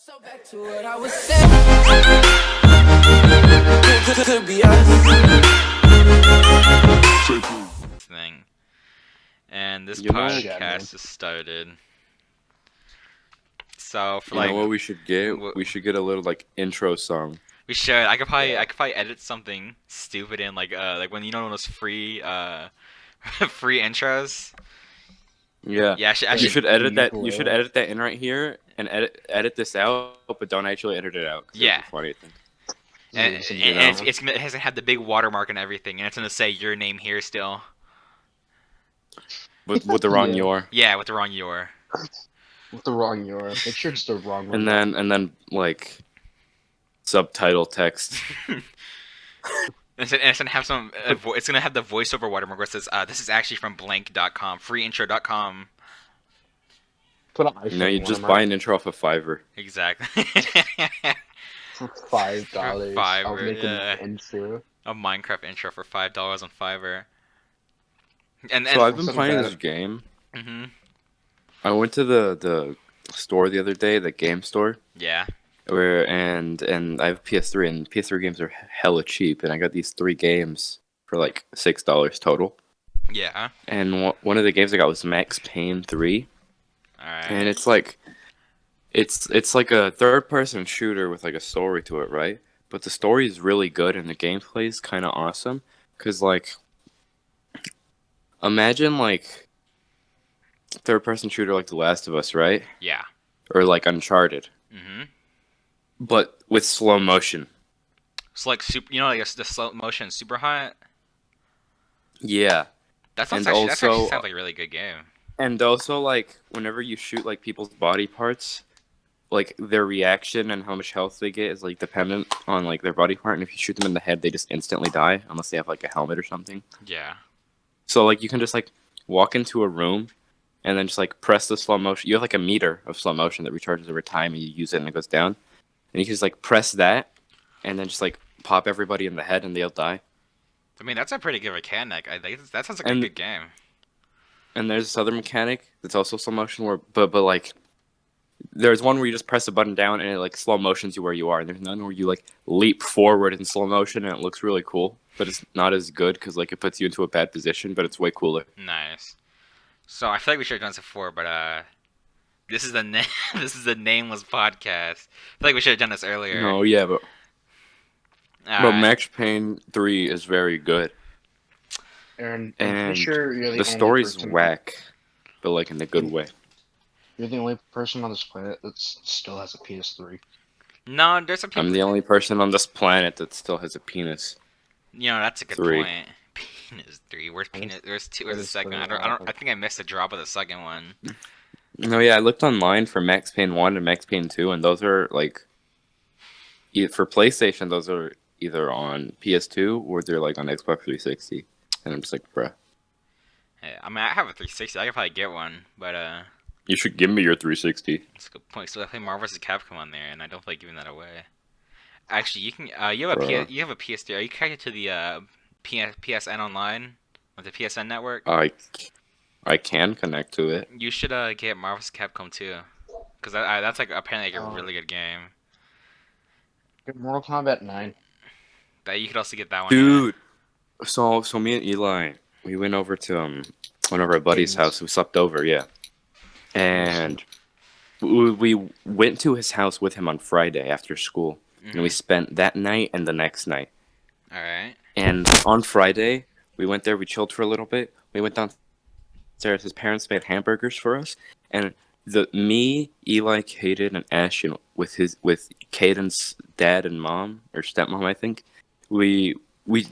So back to what I was saying. Could be us. Thing. And this You know- podcast has started. So for You know what we should get? Wh- We should get a little like intro song. we should. I could probably edit something stupid in like when you know those free free intros. Yeah. Yeah, I You should. should edit that. You should edit that in right here and edit this out, but don't actually edit it out. 'Cause Yeah. it'll be funny, I think. And, You and know? it's gonna, it has to have the big watermark and everything, and it's gonna say your name here still. With the wrong Yeah. your. Yeah, with the wrong your. With the wrong URL. Make sure it's the wrong one. And then like subtitle text. It's gonna have some. It's gonna have the voiceover watermark where it says, "This is actually from blank.com, freeintro.com." Put an You know, you iPhone just watermark buy an intro off of Fiverr. Exactly. for $5. I'll Fiverr, make yeah. an intro. A Minecraft intro for $5 on Fiverr. And So I've been something playing bad. this game. hmm I went to the store the other day, the game store. yeah. And I have PS3, and PS3 games are hella cheap, and I got these 3 games for like $6 total. Yeah. And one of the games I got was Max Payne 3, All right. and it's like it's like a third-person shooter with like a story to it, right? But the story is really good, and the gameplay is kind of awesome. Cause like, imagine like third-person shooter like The Last of Us, right? Yeah. Or like Uncharted, hmm but with slow motion. So like like the slow motion super hot. Yeah. That And actually also- sounds like a really good game. And also, like, whenever you shoot, like, people's body parts, like, their reaction and how much health they get is, like, dependent on, like, their body part. And if you shoot them in the head, they just instantly die, unless they have, like, a helmet or something. Yeah. So, like, you can just, like, walk into a room and then just, like, press the slow motion. You have, like, a meter of slow motion that recharges over time, and you use it and it goes down. And you can just, like, press that and then just, like, pop everybody in the head and they'll die. I mean, that's a pretty good mechanic. I think that sounds like a And- good game. And there's this other mechanic that's also slow motion, where, but like, there's one where you just press a button down and it like slow motions you where you are. And there's none where you like leap forward in slow motion and it looks really cool, but it's not as good because like it puts you into a bad position, but it's way cooler. Nice. So I feel like we should have done this before, but this is the this is the Nameless podcast. I feel like we should have done this earlier. No, yeah, but Alright. Max Payne 3 is very good, Aaron, I'm and pretty sure you're the the only story's person- whack, but like in a good way. You're the only person on this planet that still has a PS3. No, there's some people. I'm the only person on this planet that still has a penis. You know, that's a good 3. point. Penis 3. Where's penis? There's 2. Where's the That is second? pretty I don't. awful. I think I missed the drop of the second one. No, yeah, I looked online for Max Payne 1 and Max Payne 2, and those are like, for PlayStation, those are either on PS2 or they're like on Xbox 360. And I'm just like, bruh, Yeah, I mean, I have a 360. I could probably get one, but you should give me your 360. that's a good point. So I play Marvel vs. Capcom on there, and I don't like giving that away. Actually, you can. You have a Bruh. you have a PS3. Are you connected to the PSN online with the PSN network? I can connect to it. You should get Marvel vs. Capcom 2, because that's like apparently like a Oh. really good game. Get Mortal Kombat 9. That you could also get that one. Dude, so me and Eli, we went over to one of our buddies' house. We slept over, yeah. And we went to his house with him on Friday after school. And we spent that night and the next night. All right. And on Friday, we went there, we chilled for a little bit. We went downstairs. His parents made hamburgers for us. And me, Eli, Caden, and Ashton with Caden's dad and mom, or stepmom, I think, we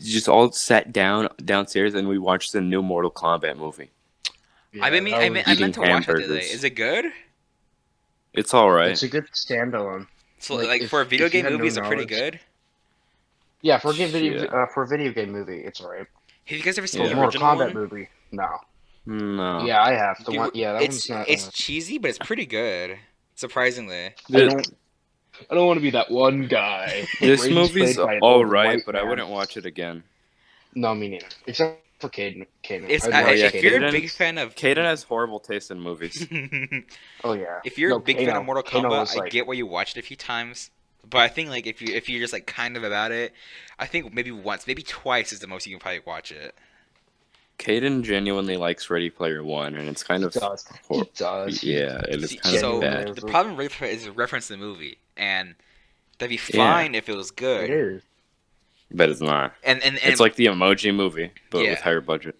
just all sat downstairs and we watched the new Mortal Kombat movie. I meant to watch it today. hamburgers. Is it good? It's alright. It's a good standalone. So Like, like if- for a video if you game had movie, no is it pretty knowledge- good? Yeah, for a video Yeah. for a video game movie, it's alright. Have you guys ever seen For Yeah. a the Mortal original Kombat one? movie, no. No. Yeah, I have. The Dude, one, yeah, that it's one's not. it's cheesy, but it's pretty good. Surprisingly. I don't want to be that one guy. This Raiden's movie's played by an old alright, white but I man. wouldn't watch it again. No, me neither. Except for Caden. It's I'd watch yeah, if you're a Caden- big fan of Kaden has horrible taste in movies. Oh yeah. if you're a No, big fan of Mortal Kano Kombat, was I like, get why you watched it a few times. But I think like if you're just like kind of about it, I think maybe once, maybe twice is the most you can probably watch it. Caden genuinely likes Ready Player One, and it's kind he of does. hor- He does. yeah, it is See, kind of so genuinely bad. the problem with it is a reference to the movie, and that'd be Yeah. fine if it was good. It is. But it's not. And It's like the Emoji Movie, but Yeah. with higher budget.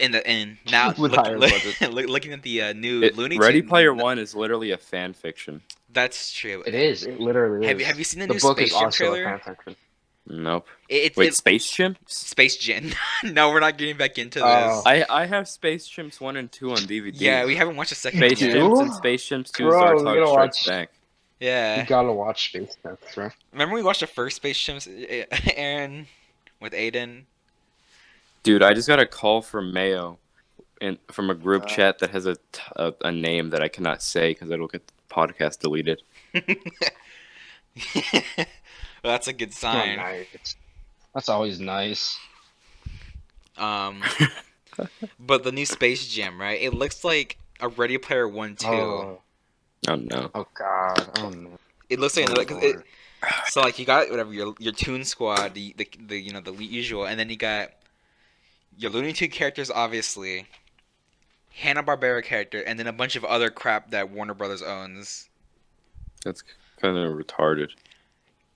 and now With higher budget. looking at the new Looney Ready Tunes. Player One is literally a fan fiction. That's true. It is. It literally is. Have you seen the The new book Space is Jam also a trailer? fan fiction. Nope. It's Wait, Space Chimps? Space Jam. No, we're not getting back into this. Oh. I have Space Chimps 1 and 2 on DVD. Yeah, we haven't watched the second Space one yet. Chimps Ooh. and Space Chimps 2 Bro, we Zartog gotta Strikes watch- Back. You Yeah. gotta watch Space Chimps, right? Remember we watched the first Space Chimps, Aaron, with Aiden? Dude, I just got a call from Mayo from a group chat that has a name that I cannot say because it'll get the podcast deleted. Well, that's a good Oh, sign. nice. That's always nice. Um, but the new Space Jam, right? It looks like a Ready Player One too. Oh, Oh no. oh God. Oh no. It looks like Oh, another. 'Cause it, Lord. so like you got whatever your Toon Squad, the the usual, and then you got your Looney Tunes characters, obviously, Hanna-Barbera character, and then a bunch of other crap that Warner Brothers owns. That's kind of retarded.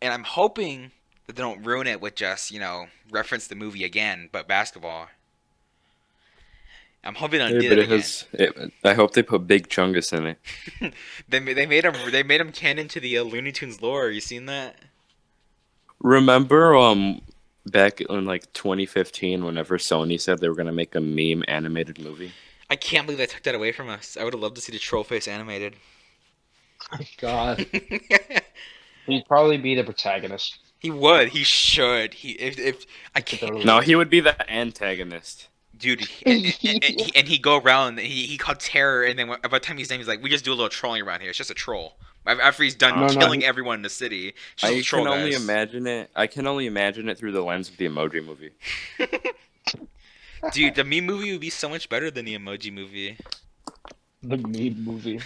And I'm hoping that they don't ruin it with just reference the movie again, but basketball. I'm hoping they don't Yeah, do but that it again. I hope they put Big Chungus in it. They made him canon to the Looney Tunes lore. You seen that? Remember back in like 2015 whenever Sony said they were going to make a meme animated movie? I can't believe they took that away from us. I would have loved to see the troll face animated. God. He'd probably be the protagonist. He would. He should. If I can't. No, he would be the antagonist. Dude, and he go around. He called terror, and then by the time he's done, he's like, "We just do a little trolling around here. It's just a troll." After he's done No, killing everyone in the city, it's just a I troll, can only guys. imagine it. I can only imagine it through the lens of the Emoji Movie. Dude, the meme movie would be so much better than the Emoji Movie. The meme movie.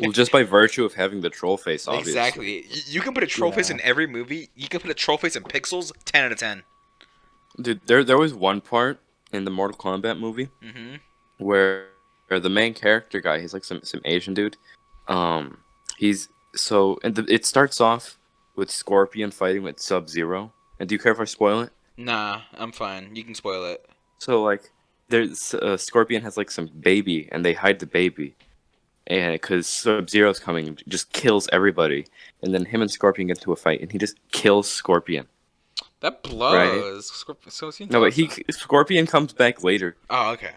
Well, just by virtue of having the troll face, obviously. Exactly. You can put a troll face Yeah. in every movie. You can put a troll face in Pixels. 10 out of 10. Dude, there was one part in the Mortal Kombat movie Mm-hmm. where the main character guy, he's like some Asian dude. And it starts off with Scorpion fighting with Sub-Zero. And do you care if I spoil it? Nah, I'm fine. You can spoil it. So like, there's Scorpion has like some baby, and they hide the baby, and because Sub-Zero's coming, and just kills everybody, and then him and Scorpion get into a fight, and he just kills Scorpion. That blows. So No, but Scorpion comes back later. Oh, okay.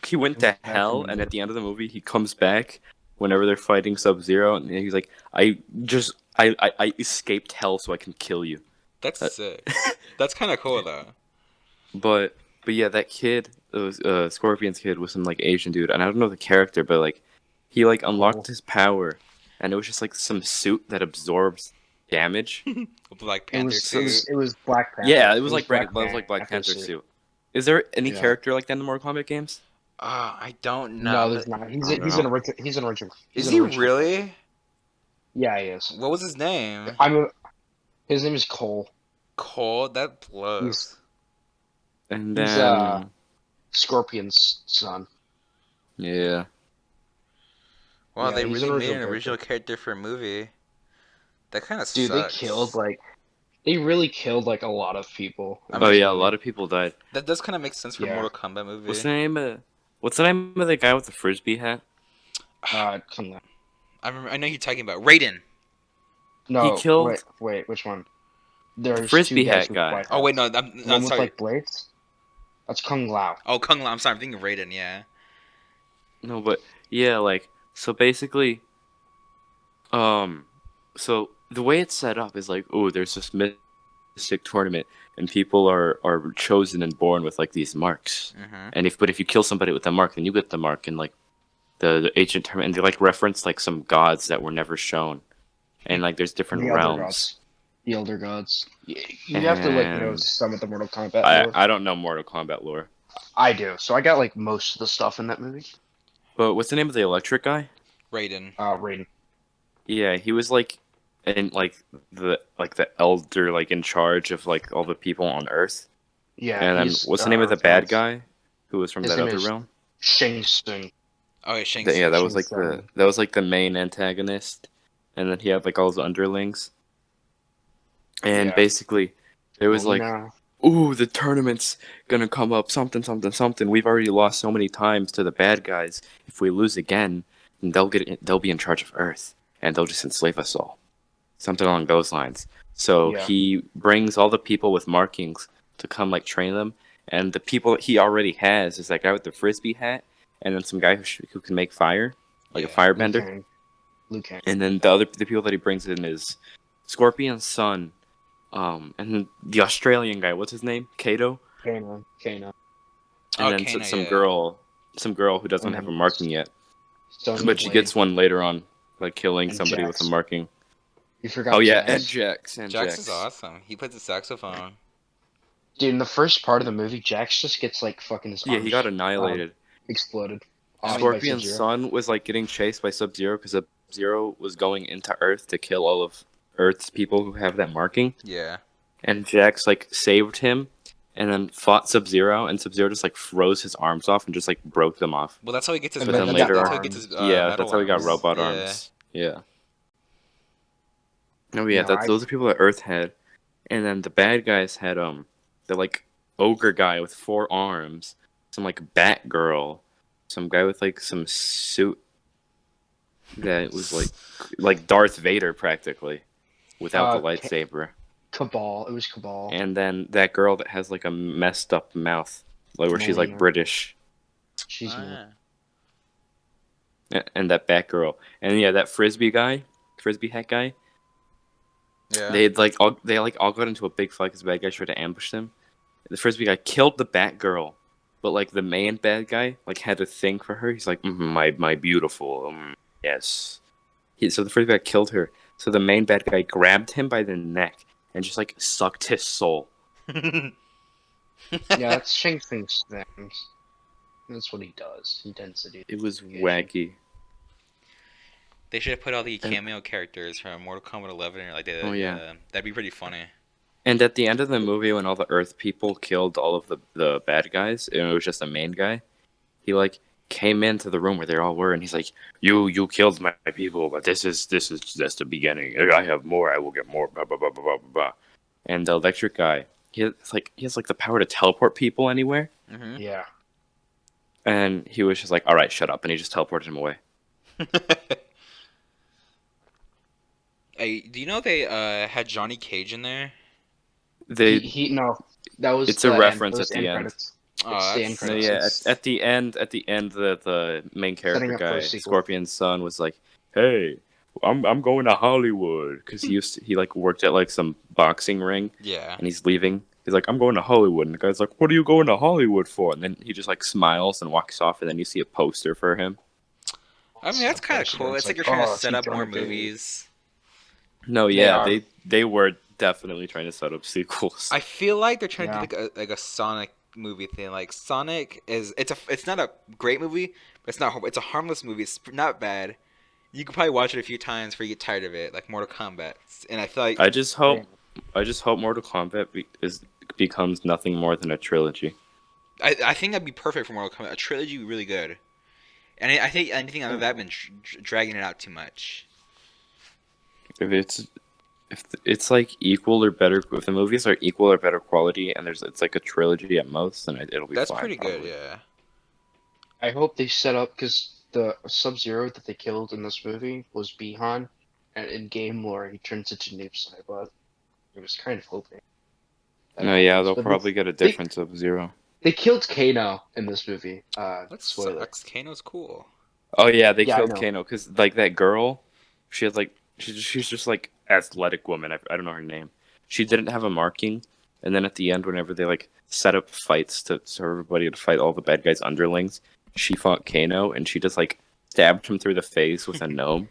He went to hell, and at the end of the movie, he comes back whenever they're fighting Sub-Zero, and he's like, I escaped hell so I can kill you. That's sick. That's kind of cool, though. But yeah, that kid, Scorpion's kid, was some like Asian dude, and I don't know the character, but like he like unlocked his power, and it was just like some suit that absorbs damage. Black It Panther was, suit. it was Black Panther. Yeah, it was like Black Panther suit. suit. Is there any Yeah. character like that in the Mortal Kombat games? I don't know. No, there's not. He's don't an know. original. He's an original. Is he's he an original. really? Yeah, he is. What was his name? His name is Cole. Cole? That blows. And He's, then Scorpion's son. yeah, Wow, Yeah, they he's really an made an original original character for a movie. That kind of Dude, sucks. they really killed like a lot of people. oh yeah, a lot of people died. That does kind of make sense for a Yeah. Mortal Kombat movie. What's the name of the guy with the frisbee hat? Come on. I know you're talking about Raiden. No, He killed- Wait, which one? There's Frisbee two guys hat with guy. black Oh wait, hats. no, I'm The one with sorry. like blades. That's Kung Lao. Oh, Kung Lao. I'm sorry, I'm thinking Raiden. Yeah. No, but yeah, like so basically, so the way it's set up is like, oh, there's this mystic tournament, and people are chosen and born with like these marks, Mm-hmm. and if you kill somebody with the mark, then you get the mark, and like the ancient tournament, and they like reference like some gods that were never shown, and like there's different The other realms. gods. The Elder Gods. You have to like know And some of the Mortal Kombat lore. I don't know Mortal Kombat lore. I do, so I got like most of the stuff in that movie. But what's the name of the electric guy? Raiden. Raiden. Yeah, he was like in the elder like in charge of like all the people on Earth. Yeah, And then he's what's the name of the bad Earthbound's- guy who was from His that name other is realm? Shang Tsung. Oh yeah, Shang Yeah, Tsung. that was like Tsung. the main antagonist, and then he had like all his underlings. And Yeah. basically, there was Well, like, ooh, the tournament's gonna come up, something, something, something. We've already lost so many times to the bad guys. If we lose again, then they'll be in charge of Earth, and they'll just enslave us all. Something along those lines. So Yeah. he brings all the people with markings to come like train them, and the people that he already has is that guy with the frisbee hat, and then some guy who can make fire, like a Yeah. firebender. Liu Kang. And then the people that he brings in is Scorpion's son, and then the Australian guy. What's his name? Kato. Kano. And Oh, then Kana, some yeah. girl who doesn't And have a then marking yet, Sonya but she Blade. gets one later on, like killing And somebody with a Jax. marking. You forgot. Oh yeah, Jax. and Jax. Jax is awesome. He plays the saxophone. Dude, in the first part of the movie, Jax just gets like fucking his Yeah, arms he got annihilated. exploded. I mean, Scorpion's by Sub-Zero. son was like getting chased by Sub-Zero because Sub-Zero was going into Earth to kill all of Earth's people who have that marking. Yeah. And Jax like saved him and then fought Sub-Zero, and Sub-Zero just like froze his arms off and just like broke them off. Well, that's how he gets his. And But then that's, later that's on- how he gets his. Yeah, metal that's how he got arms. robot Yeah. arms. Yeah. Oh yeah, No, those are people that Earth had. And then the bad guys had the like ogre guy with 4 arms, some like Batgirl, some guy with like some suit that was like Darth Vader practically, without the lightsaber. Cabal. It was Cabal. And then that girl that has like a messed up mouth, like where she's like Melina. British, She's Ah. and that Batgirl, and yeah, that frisbee hat guy. Yeah. They all got into a big fight because the bad guy tried to ambush them. The frisbee guy killed the Batgirl, but like the main bad guy like had a thing for her. He's like, my beautiful, yes. So the frisbee guy killed her. So the main bad guy grabbed him by the neck and just like sucked his soul. yeah, that's Shang Tsung's things. That's what he does. He tends to do. It was wacky. They should have put all the cameo characters from Mortal Kombat 11 or like that. Oh, yeah. That'd be pretty funny. And at the end of the movie, when all the Earth people killed all of the bad guys, and it was just the main guy, he like came into the room where they all were, and he's like, "You killed my people, but this is just the beginning. I have more. I will get more." Blah blah blah blah blah blah. And the electric guy, he has the power to teleport people anywhere, Mm-hmm. Yeah. and he was just like, "All right, shut up," and he just teleported him away. Hey, do you know they had Johnny Cage in there? They No, that was. It's a the reference those at the end. credits. Oh, It's the that's- end No, credits. yeah, It's- at the end, the main character Setting up for a guy, sequel. Scorpion's son, was like, "Hey, I'm going to Hollywood," because he like worked at like some boxing ring, Yeah. and he's leaving. He's like, "I'm going to Hollywood," and the guy's like, "What are you going to Hollywood for?" And then he just like smiles and walks off, and then you see a poster for him. I mean, that's kind of cool. It's like you're trying to set up more movies. No, They yeah, are. they were definitely trying to set up sequels. I feel like they're trying Yeah. to do like a Sonic movie thing. Like Sonic it's not a great movie, but it's a harmless movie. It's not bad. You could probably watch it a few times before you get tired of it, like Mortal Kombat. And I feel like I just hope Mortal Kombat becomes nothing more than a trilogy. I think that'd be perfect for Mortal Kombat. A trilogy would be really good. And I think anything other than that been dragging it out too much. If it's like equal or better, if the movies are equal or better quality, and it's like a trilogy at most, then it'll be That's fine, pretty good, probably. yeah. I hope they set up because the Sub-Zero that they killed in this movie was Bihan, and in game lore he turns into Noob Saibot. I was kind of hoping. that No, yeah, happens, they'll but probably get a difference of zero. They killed Kano in this movie. That Spoiler. sucks. Kano's cool. Oh yeah, they Yeah, I killed know. Kano because like that girl, she had like she's just like athletic woman. I don't know her name. She didn't have a marking, and then at the end, whenever they like set up fights to everybody to fight all the bad guys' underlings, she fought Kano, and she just like stabbed him through the face with a gnome.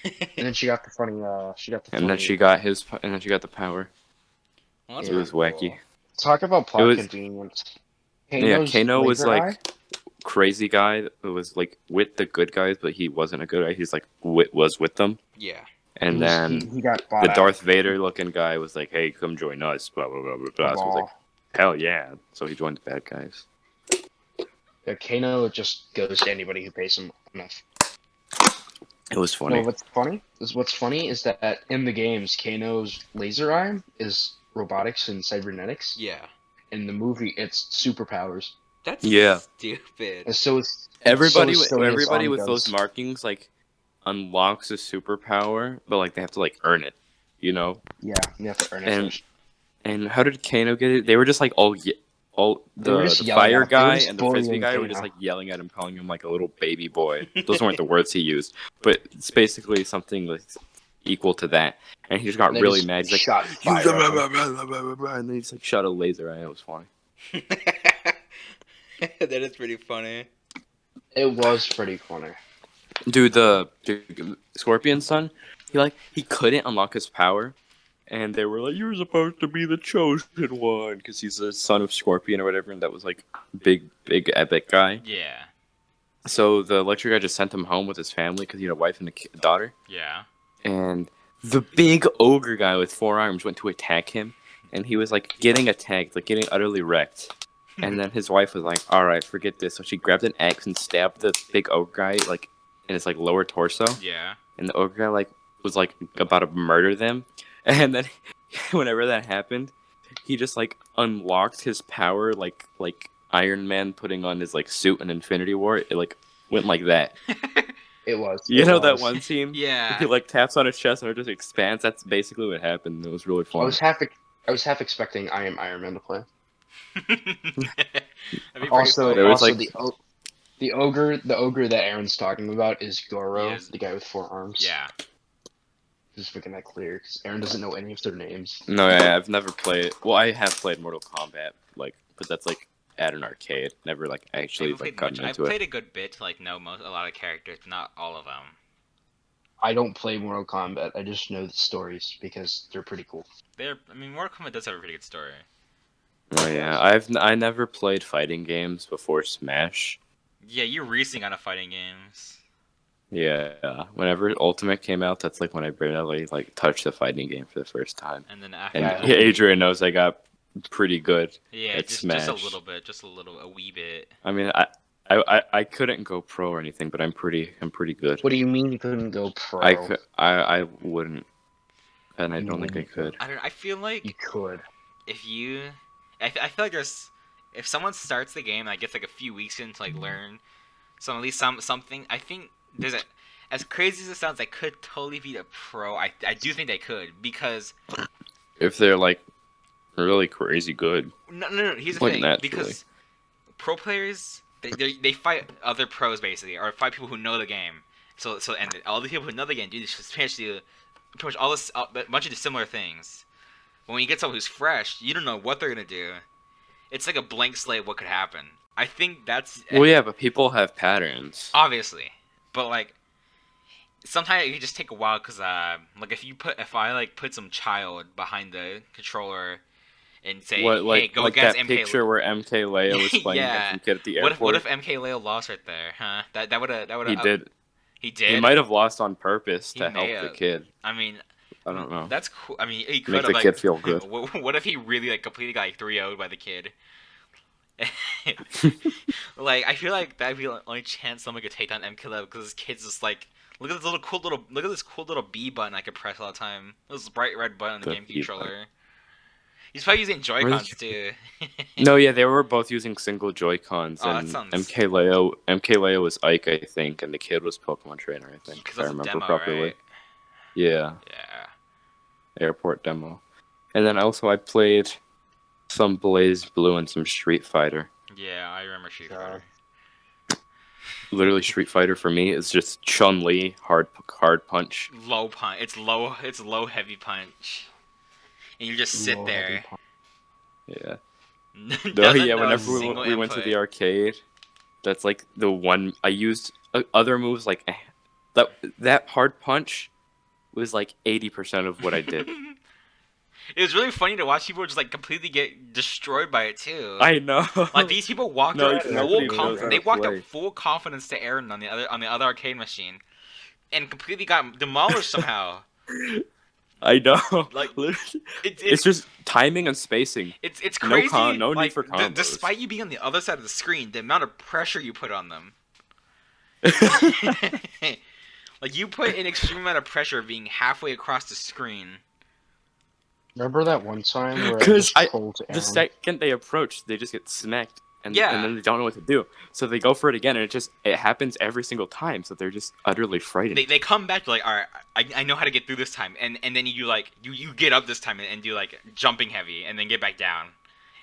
And then she got the funny. She got the And then funny. she got his, and then she got the power. Well, that's It was pretty wacky. cool. Talk about It plot was, convenience. yeah. Kano's Kano was laser eye. like crazy guy who was like with the good guys, but he wasn't a good guy. He's like was with them. Yeah. And then He got bought the out. Darth Vader looking guy was like, "Hey, come join us." Blah blah blah blah blah. So I was like, "Hell yeah!" So he joined the bad guys. Yeah, Kano just goes to anybody who pays him enough. It was funny. No, what's funny is that in the games, Kano's laser arm is robotics and cybernetics. Yeah. In the movie, it's superpowers. That's Yeah. stupid. And so is Everybody, so is Sonya's everybody arm with goes. those markings like unlocks a superpower, but like they have to like earn it, you know. Yeah, you have to earn it And first. and how did Kano get it? They were just like all They were the just yelling fire at him. They were guy just and the frisbee bullying guy were Kano. just like yelling at him, calling him like a little baby boy. Those weren't the words he used, but it's basically something like equal to that. And he just got And they really just mad. He's like, shot "You fire at him. and then he just like shot a laser eye. It was funny. That is pretty funny. It was pretty funny. Dude, the Scorpion son, he couldn't unlock his power, and they were like, "You're supposed to be the chosen one," because he's the son of Scorpion or whatever, and that was like big epic guy. Yeah. So the lecture guy just sent him home with his family because he had a wife and a daughter, Yeah. and the big ogre guy with 4 arms went to attack him, and he was like getting attacked, like getting utterly wrecked. And then his wife was like, "All right, forget this." So she grabbed an axe and stabbed the big ogre guy like in his like lower torso. Yeah. And the ogre guy like was like about to murder them. And then whenever that happened, he just like unlocked his power like Iron Man putting on his like suit in Infinity War. It like went like that. It was. You it know was. that one scene? Yeah. He like taps on his chest and it just expands. That's basically what happened. It was really I fun. was half expecting I Am Iron Man to play. That'd be pretty Also, funny. There was, also like- the ogre that Aaron's talking about is Goro, Yes. the guy with 4 arms. Yeah. Just making that clear because Aaron doesn't know any of their names. No, yeah, I've never played. Well, I have played Mortal Kombat, like, but that's like at an arcade. Never like actually I've like played gotten I've into it. played a good bit to like know a lot of characters, but not all of them. I don't play Mortal Kombat. I just know the stories because they're pretty cool. Mortal Kombat does have a pretty good story. Oh yeah, I never played fighting games before Smash. Yeah, you're racing on a fighting games. Yeah, whenever Ultimate came out, that's like when I barely like touched the fighting game for the first time. And then after And that, Adrian knows I got pretty good. yeah, at just Smash. a little bit, a wee bit. I mean, I couldn't go pro or anything, but I'm pretty good. What do you mean you couldn't go pro? I wouldn't, and I don't think I could. I don't know. I feel like You could. if you, I feel like if someone starts the game and like, gets like a few weeks in to like learn at least something, I think there's as crazy as it sounds, I could totally beat a pro. I do think they could because If they're like really crazy good. no. Here's the Like, thing, naturally. because pro players they fight other pros basically, or fight people who know the game. So and all the people who know the game do pretty much all this a bunch of similar things. But when you get someone who's fresh, you don't know what they're gonna do. It's like a blank slate of what could happen. I think that's Well, yeah, but people have patterns. obviously, but like sometimes it can just take a while because like if I like put some child behind the controller and say, What hey, like go like against that MK. picture where MK Leo was playing Yeah. against some kid at the What airport? if MK Leo lost right there, huh? That would have He did. He did. He might have lost on purpose He to may help the have. kid. I mean, I don't know. that's cool. I mean, he could Make have the like. kid feel good. What if he really like completely got like 3-0'd by the kid? Like I feel like that'd be the only chance someone could take down MK Leo because this kid's just like. Look at this cool little B button I could press all the time. This bright red button on the The game B controller. He's probably using Joy-Cons too. No, yeah, they were both using single Joy-Cons, Oh, that and sounds- MK Leo was Ike, I think, and the kid was Pokemon Trainer, I think, Because if I that's a remember demo, properly. right? Yeah, Yeah. airport demo. And then also I played some Blaze Blue and some Street Fighter. Yeah, I remember Street Fighter. Literally, Street Fighter for me is just Chun-Li, hard punch. Low punch. It's low heavy punch. And you just sit Low there. heavy punch. Yeah. Doesn't No, yeah, know a whenever single we went to input. the arcade, that's like the one I used other moves like that hard punch was like 80% of what I did. It was really funny to watch people just like completely get destroyed by it too. I know. Like these people walked No, up because full nobody knows confidence. how They to walked play. up full confidence to Aaron on the other arcade machine, and completely got demolished somehow. I know. Like, Literally. It's It's just timing and spacing. it's No crazy. no need like for combos. despite you being on the other side of the screen, the amount of pressure you put on them. Like you put an extreme amount of pressure being halfway across the screen. Remember that one time where I Because just trolled the Aaron? second they approach, they just get smacked, and Yeah. then they don't know what to do. So they go for it again, and it happens every single time. So they're just utterly frightened. They come back to like, all right, I know how to get through this time, and then you like you get up this time and do like jumping heavy, and then get back down,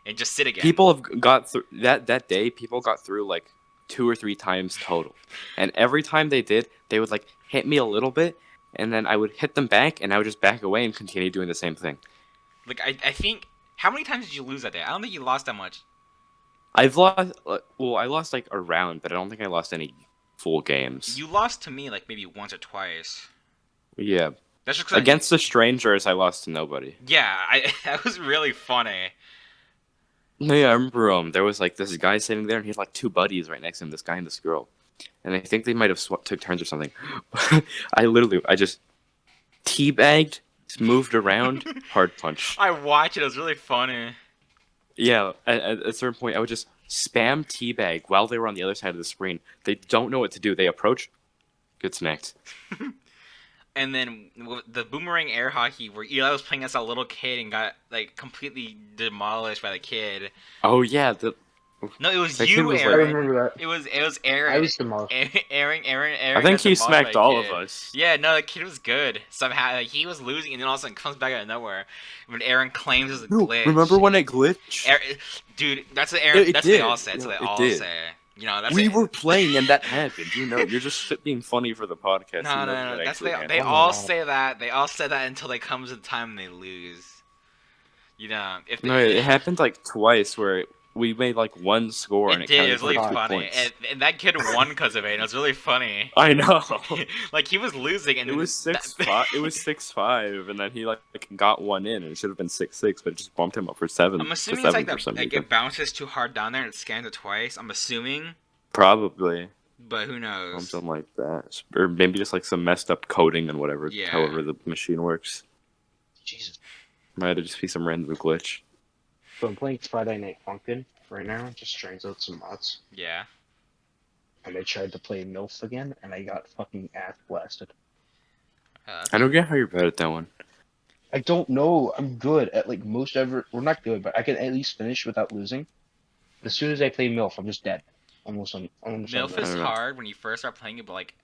and just sit again. People have got through that day. People got through like 2 or 3 times total, and every time they did, they would like hit me a little bit, and then I would hit them back, and I would just back away and continue doing the same thing. Like I think, how many times did you lose that day? I don't think you lost that much. I've lost. Well, I lost like a round, but I don't think I lost any full games. You lost to me like maybe once or twice. Yeah, That's just 'cause against the strangers, I lost to nobody. yeah, that was really funny. No, yeah, I remember. There was like this guy sitting there, and he had like 2 buddies right next to him. This guy and this girl, and I think they might have took turns or something. I just teabagged, moved around, hard punch. I watched it. It was really funny. Yeah, at a certain point, I would just spam teabag while they were on the other side of the screen. They don't know what to do. They approach, get smacked. And then the boomerang air hockey, where Eli was playing as a little kid and got like completely demolished by the kid. Oh yeah, No, it was That kid you, was, I Aaron. remember that. It was Aaron. I was demolished. Aaron. I think got he demolished by smacked a all kid. of us. Yeah, no, the kid was good. Somehow, like, he was losing, and then all of a sudden comes back out of nowhere. When Aaron claims it was a glitch. Remember when it glitched? Dude, that's what Aaron. It That's what they did. all said. That's what they It all did. say. You know, that's We it. were playing and that happened. You know, you're just being funny for the podcast. No, You know no, what no. That's actually they. happened. They Oh my all God. say that. They all say that until they come to the time and they lose. You know, if they, No, it happened like twice where we made like 1 score and it it did. counted It was for really 2 funny, points. and that kid won because of it. And it was really funny. I know. Like he was losing, and It was 6-5. It was 6-5, and then he like got 1 in, and it should have been 6-6, but it just bumped him up for 7. I'm to assuming 7 it's like for some like reason. it bounces too hard down there and it scans it twice. I'm assuming, Probably but who knows? something like that, or maybe just like some messed up coding and whatever. Yeah. However the machine works, Jesus. might just be some random glitch. So I'm playing Friday Night Funkin' right now, just trying out some mods. Yeah. And I tried to play MILF again, and I got fucking ass blasted. I don't get how you're bad at that one. I don't know. I'm good at like most ever. We're not good, but I can at least finish without losing. As soon as I play MILF, I'm just dead. Almost on. MILF is don't know. hard when you first start playing it, but like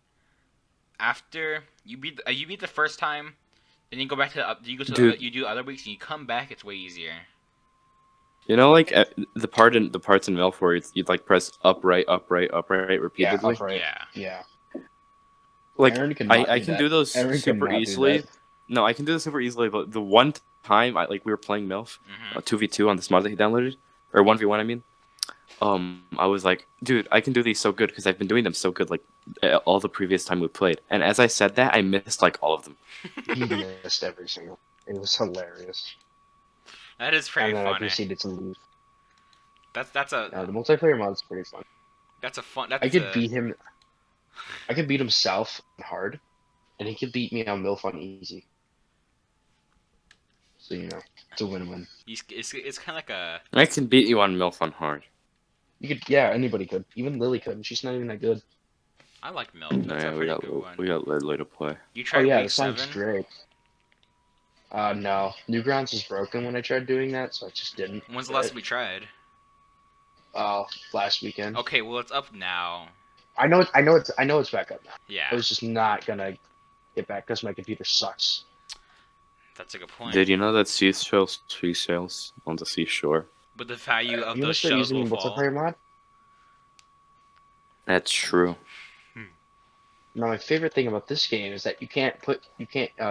after you beat the first time, then you go back to you go to Dude. you do other weeks and you come back, it's way easier. You know, like the parts in MILF where you'd like press up, right, repeatedly. Yeah, upright. Yeah. Yeah. Like Aaron cannot I do can that. do those Aaron super cannot do easily. that. No, I can do this super easily. But the one time we were playing MILF, Hmm 2v2 on this mod that he downloaded, or 1v1, I mean. I was like, dude, I can do these so good because I've been doing them so good like all the previous time we played. And as I said that, I missed like all of them. He missed every single. It was hilarious. That is pretty And then I funny. proceeded to lose. That's The a multiplayer mod is pretty fun. fun. I could beat him. I could beat him south on hard, and he could beat me on MILF on easy. So you know, it's a win-win. It's kind of like a. I can beat you on MILF on hard. You could, yeah, anybody could. Even Lily could. And she's not even that good. I like MILF. No, That's yeah, a we pretty good one. got Ledley to play. You Oh tried yeah, week the song's 7. great. No, Newgrounds is broken when I tried doing that, so I just didn't. When's the last time we tried? Last weekend. Okay, well it's up now. I know it's back up now. Yeah, I was just not gonna get back because my computer sucks. that's a good point. Did you know that seashells on the seashore? But the value of You those must start shells using will fall. multiplayer mod. That's true. Now my favorite thing about this game is that you can't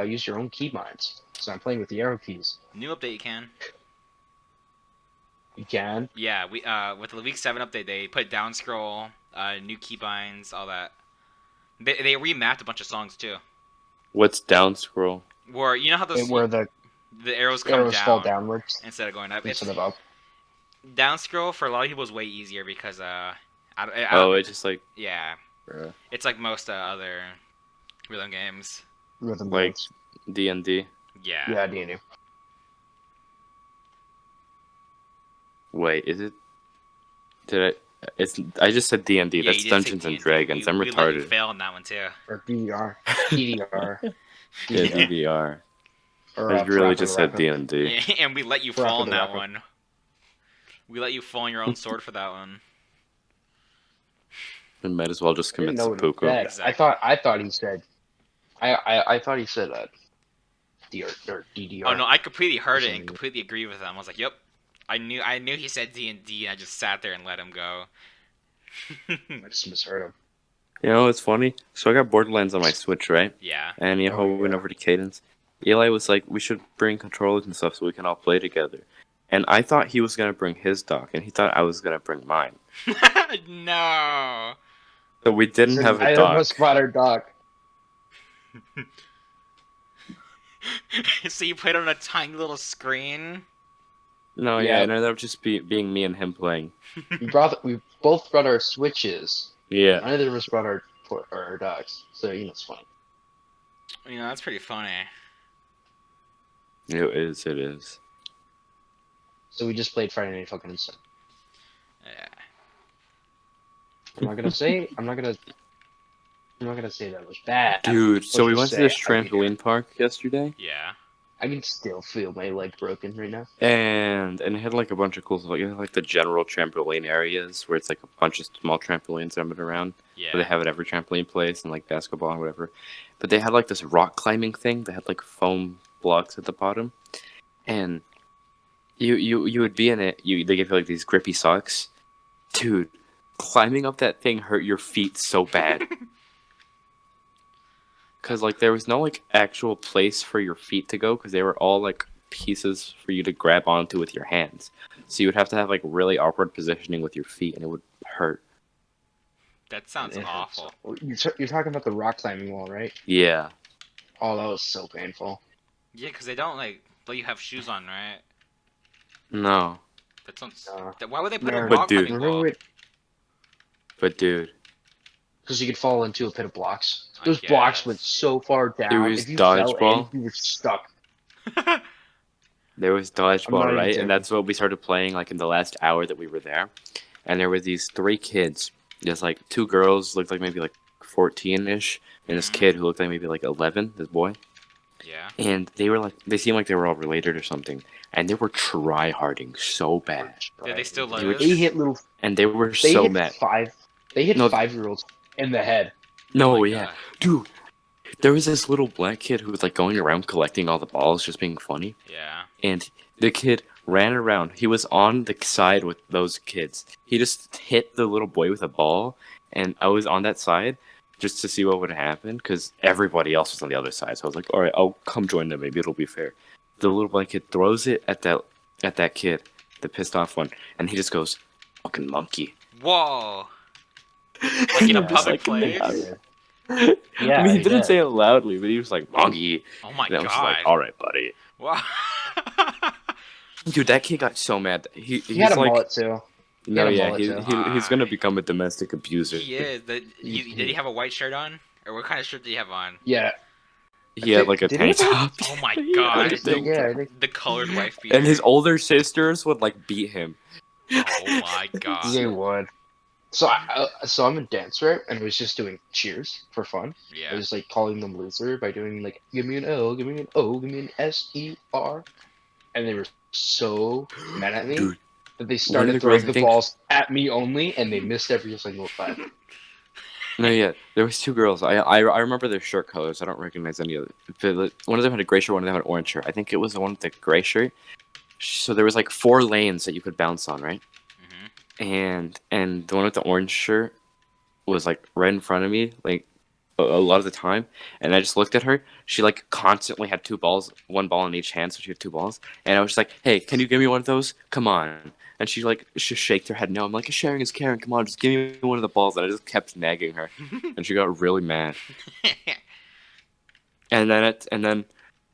use your own keybinds. So I'm playing with the arrow keys. New update you can. You can. Yeah, we with the week 7 update they put down scroll, new keybinds, all that. They remapped a bunch of songs too. What's down scroll? Where you know how Where the the arrows come arrows fall down downwards instead of going up. It's instead of up. down scroll for a lot of people is way easier because Oh, it's just like yeah, it's like most other rhythm games. Rhythm like games. D&D. Yeah. Yeah, D&D. Wait, is it? Did I? I just said D&D. Yeah, That's you did say Dungeons and D&D. Dragons. I'm We let you retarded. fail on that one too. Or DDR. DDR. Yeah, DDR. Or I really Parappa just the said Rapper. D&D. Yeah, and we let you Rock fall of on the that Rapper. one. We let you fall on your own sword for that one. We might as well just I didn't commit know what he seppuku. said. Exactly. I thought he said. I thought he said or DDR. Oh no, I completely heard it and Something. completely agreed with him. I was like, "Yep, I knew he said D&D, and I just sat there and let him go." I just misheard him. You know, it's funny. So I got Borderlands on my Switch, right? Yeah. And you know, Oh, we went yeah. over to Cadence. Eli was like, we should bring controllers and stuff so we can all play together. And I thought he was gonna bring his dock, and he thought I was gonna bring mine. No. So we didn't have a I dock. almost brought our dog. So you played on a tiny little screen. No, Yeah. yeah, it ended up just being me and him playing. We both brought our Switches. Yeah. Neither of us brought our dogs. So it's fine. You know, that's pretty funny. It is. So we just played Friday Night fucking Instant. Yeah. I'm not gonna say that was bad. Dude, so we just went to say this I can- trampoline park yesterday, Yeah. I can still feel my leg broken right now. and it had like a bunch of cool stuff. It had like the general trampoline areas where it's like a bunch of small trampolines jumping around. Yeah. Where they have at every trampoline place and like basketball and whatever. But they had like this rock climbing thing. They had like foam blocks at the bottom, and you would be in it. They give you like these grippy socks, dude. Climbing up that thing hurt your feet so bad. Because like there was no like actual place for your feet to go because they were all like pieces for you to grab onto with your hands. So you would have to have like really awkward positioning with your feet, and it would hurt. That sounds It hurts. awful. You're talking about the rock climbing wall, right? Yeah. Oh, that was so painful. Yeah, because they don't like let you have shoes on, right? No. That sounds. No. Why would they put a No. But rock dude- climbing Remember wall? But dude, because you could fall into a pit of blocks. I Those blocks guess. went so far down. There was if you fell dodgeball. in, you were stuck. there was I'm not dodgeball, even right? joking. And that's what we started playing like in the last hour that we were there. And there were these 3 kids. There's like 2 girls, looked like maybe like 14-ish, and this Mhm. kid who looked like maybe like 11, this boy. Yeah. And they seemed like they were all related or something. And they were try-harding so bad. Did they still You would- lose? They hit little. And they were They so hit mad. 5. They hit No. 5-year-olds in the head. No, Oh my yeah. God. Dude, there was this little black kid who was like going around collecting all the balls, just being funny. Yeah. And the kid ran around. He was on the side with those kids. He just hit the little boy with a ball, and I was on that side just to see what would happen because everybody else was on the other side. So I was like, all right, I'll come join them. Maybe it'll be fair. The little black kid throws it at that kid, the pissed off one, and he just goes, "Fucking monkey." Whoa. Like in a Just public like, place? Yeah, I mean, he he didn't did. say it loudly, but he was like, "Monkey." Oh my And I was just God. like, "All right, buddy." Wow. Dude, that kid got so mad. He He's had a like, mullet too. no, had a yeah, mullet, too. he's gonna become a domestic abuser. He is. Did he have a white shirt on? Or what kind of shirt did he have on? Yeah. He had like a Did he tank have top. Oh my He had God. a tank Yeah, I top. think The colored wife beater. And his older sisters would like beat him. Oh my God. they would. So I'm in dance, right? And I was just doing cheers for fun. I Yeah. was like calling them loser by doing like, give me an L, give me an O, give me an SER. And they were so mad at me Dude, that they the started girls, throwing I the think- balls at me only, and they missed every single time. no, yeah, there was 2 girls. I remember their shirt colors. I don't recognize any of it. One of them had a gray shirt, one of them had an orange shirt. I think it was the one with the gray shirt. So there was like 4 lanes that you could bounce on, right? Mhm. And the one with the orange shirt was like right in front of me, like a lot of the time, and I just looked at her. She like constantly had 2 balls, 1 ball in each hand, so she had 2 balls. And I was just like, "Hey, can you give me one of those? Come on!" And she like just shaked her head no. I'm like, "Sharing is caring. Come on, just give me one of the balls." And I just kept nagging her, and she got really mad. And then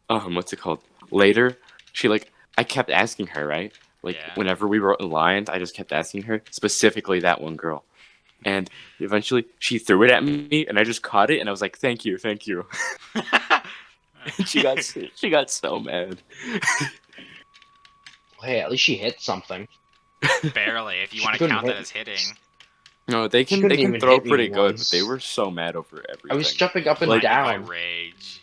what's it called? Later, she like I kept asking her, right? Like Yeah. whenever we were aligned, I just kept asking her specifically that one girl. And eventually she threw it at me and I just caught it and I was like, "Thank you, thank you." And she got so mad. Hey, at least she hit something. Barely, if you She want to couldn't count that hit. as hitting. No, She they couldn't can even throw hit me pretty good, but they once. were so mad over I was everything. jumping up and Like- Blinded by down. rage.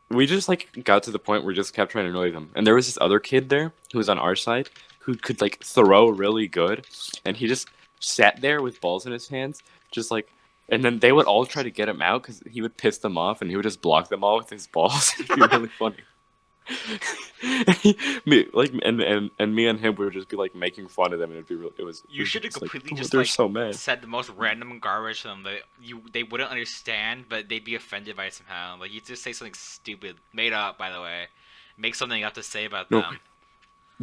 We just like got to the point where we just kept trying to annoy them. And there was this other kid there who was on our side who could like throw really good, and he just sat there with balls in his hands, just like. And then they would all try to get him out because he would piss them off, and he would just block them all with his balls. It'd be really funny. And me and him would just be like making fun of them, and it was. You should have just like, completely "Oh, just they're like so mad." said the most random garbage to them that they wouldn't understand, but they'd be offended by it somehow. Like you just say something stupid, made up, by the way, make something up to say about No. them.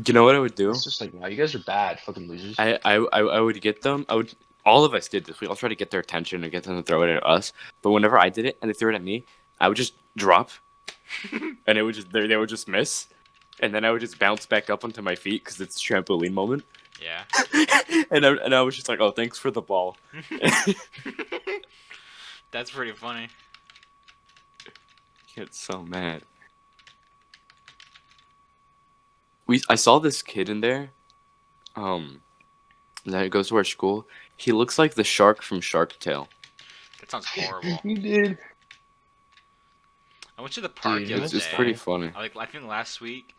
You know what I would do? It's just like, wow, you guys are bad, fucking losers. I would get them. I would. All of us did this. We all try to get their attention and get them to throw it at us. But whenever I did it and they threw it at me, I would just drop, and it would just they would just miss, and then I would just bounce back up onto my feet because it's trampoline moment. Yeah. and I was just like, "Oh, thanks for the ball." That's pretty funny. Get so mad. I saw this kid in there, that goes to our school. He looks like the shark from Shark Tale. That sounds horrible. You did. I went to the park Dude, the other It's day. pretty funny. I think last week,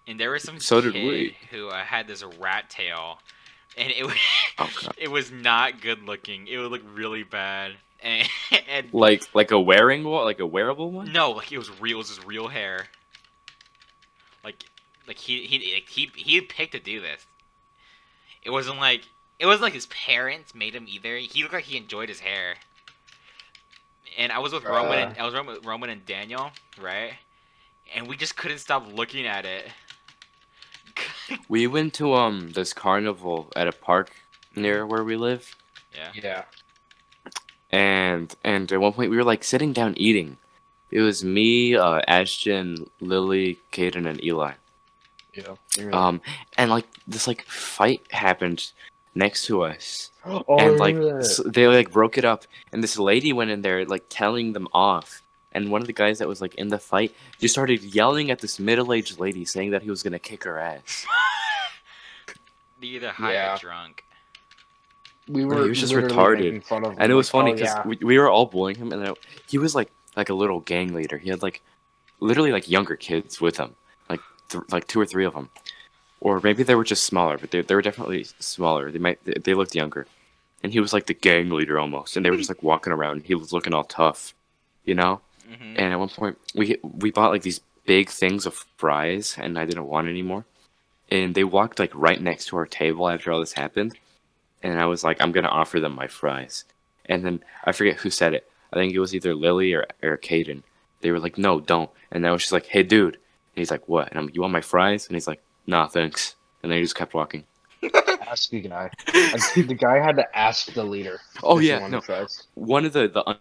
and there was some So kid did we. who had this rat tail, and it was Oh, God. it was not good looking. It would look really bad, and Like a wearing one, like a wearable one. no, like it was real. It was his real hair. Like he picked to do this. It wasn't like his parents made him either. He looked like he enjoyed his hair. And I was with Roman and Daniel, right? And we just couldn't stop looking at it. We went to this carnival at a park near where we live, Yeah. Yeah. and at one point we were like sitting down eating. It was me, Ashton, Lily, Kaden, and Eli. Yeah. And like this like fight happened next to us, Oh, and I like remember that. they like broke it up, and this lady went in there like telling them off. And one of the guys that was like in the fight just started yelling at this middle-aged lady, saying that he was gonna kick her ass. They either high Yeah. or drunk. We He were was just literally retarded. making fun of him. And it was like, funny oh, because yeah. we were all bullying him, and he was like a little gang leader. He had like literally like younger kids with him, like like 2 or 3 of them, or maybe they were just smaller, but they were definitely smaller. They looked younger, and he was like the gang leader almost. And they were just like walking around. And he was looking all tough, you know. Mm-hmm. And at one point, we bought like these big things of fries, and I didn't want any more. And they walked like right next to our table after all this happened, and I was like, I'm gonna offer them my fries. And then I forget who said it. I think it was either Lily or Caden. They were like, no, don't. And I was just like, hey, dude. And he's like, what? And I'm like, you want my fries? And he's like, nah, thanks. And then he just kept walking. Ask the guy. The guy had to ask the leader. Oh if he yeah, wanted no. fries. One of the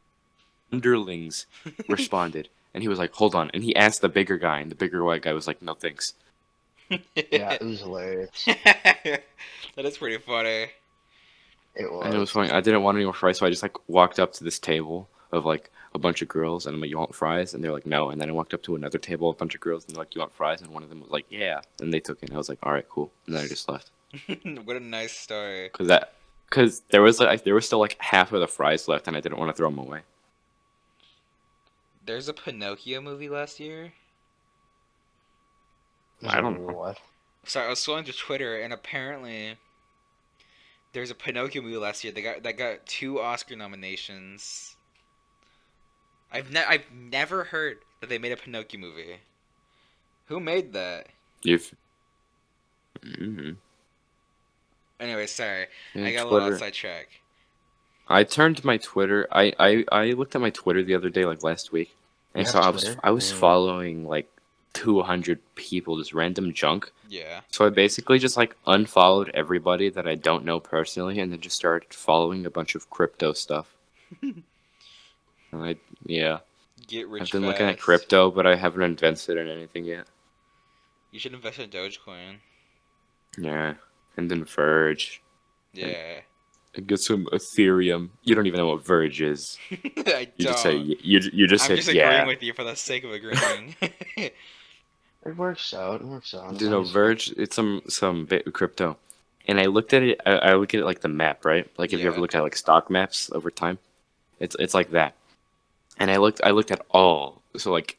underlings responded, and he was like, hold on. And he asked the bigger guy, and the bigger white guy was like, no, thanks. Yeah, it was hilarious. That is pretty funny. It was. And it was funny. I didn't want any more fries, so I just like walked up to this table of like a bunch of girls, and I'm like, you want fries? And they're like, no. And then I walked up to another table of a bunch of girls, and they're like, you want fries? And one of them was like, yeah. And they took it, and I was like, all right, cool. And then I just left. What a nice story. Because there was still like half of the fries left, and I didn't want to throw them away. There's a Pinocchio movie last year. I don't know. What? Sorry, I was scrolling through Twitter, and apparently there's a Pinocchio movie last year that got 2 Oscar nominations. I've never heard that they made a Pinocchio movie. Who made that? Mm-hmm. Anyway, sorry, Yeah, I got a little Twitter. outside track. I turned my Twitter. I looked at my Twitter the other day, like last week, You and have so Twitter? I was Mm. following like 200 people, just random junk. Yeah. So I basically just like unfollowed everybody that I don't know personally, and then just started following a bunch of crypto stuff. And yeah, Get I've rich been looking at fast. crypto, but I haven't invested in anything yet. You should invest in Dogecoin. Yeah, and then Verge, Yeah. and get some Ethereum. You don't even know what Verge is. I You just say don't. you just I'm said just agreeing yeah. with you for the sake of agreeing. It works out. It works out. You know, Verge, it's some bit crypto, and I looked at it. I look at it like the map, right? Like if you ever Yeah. look at like stock maps over time, it's like that. And I looked at all, so like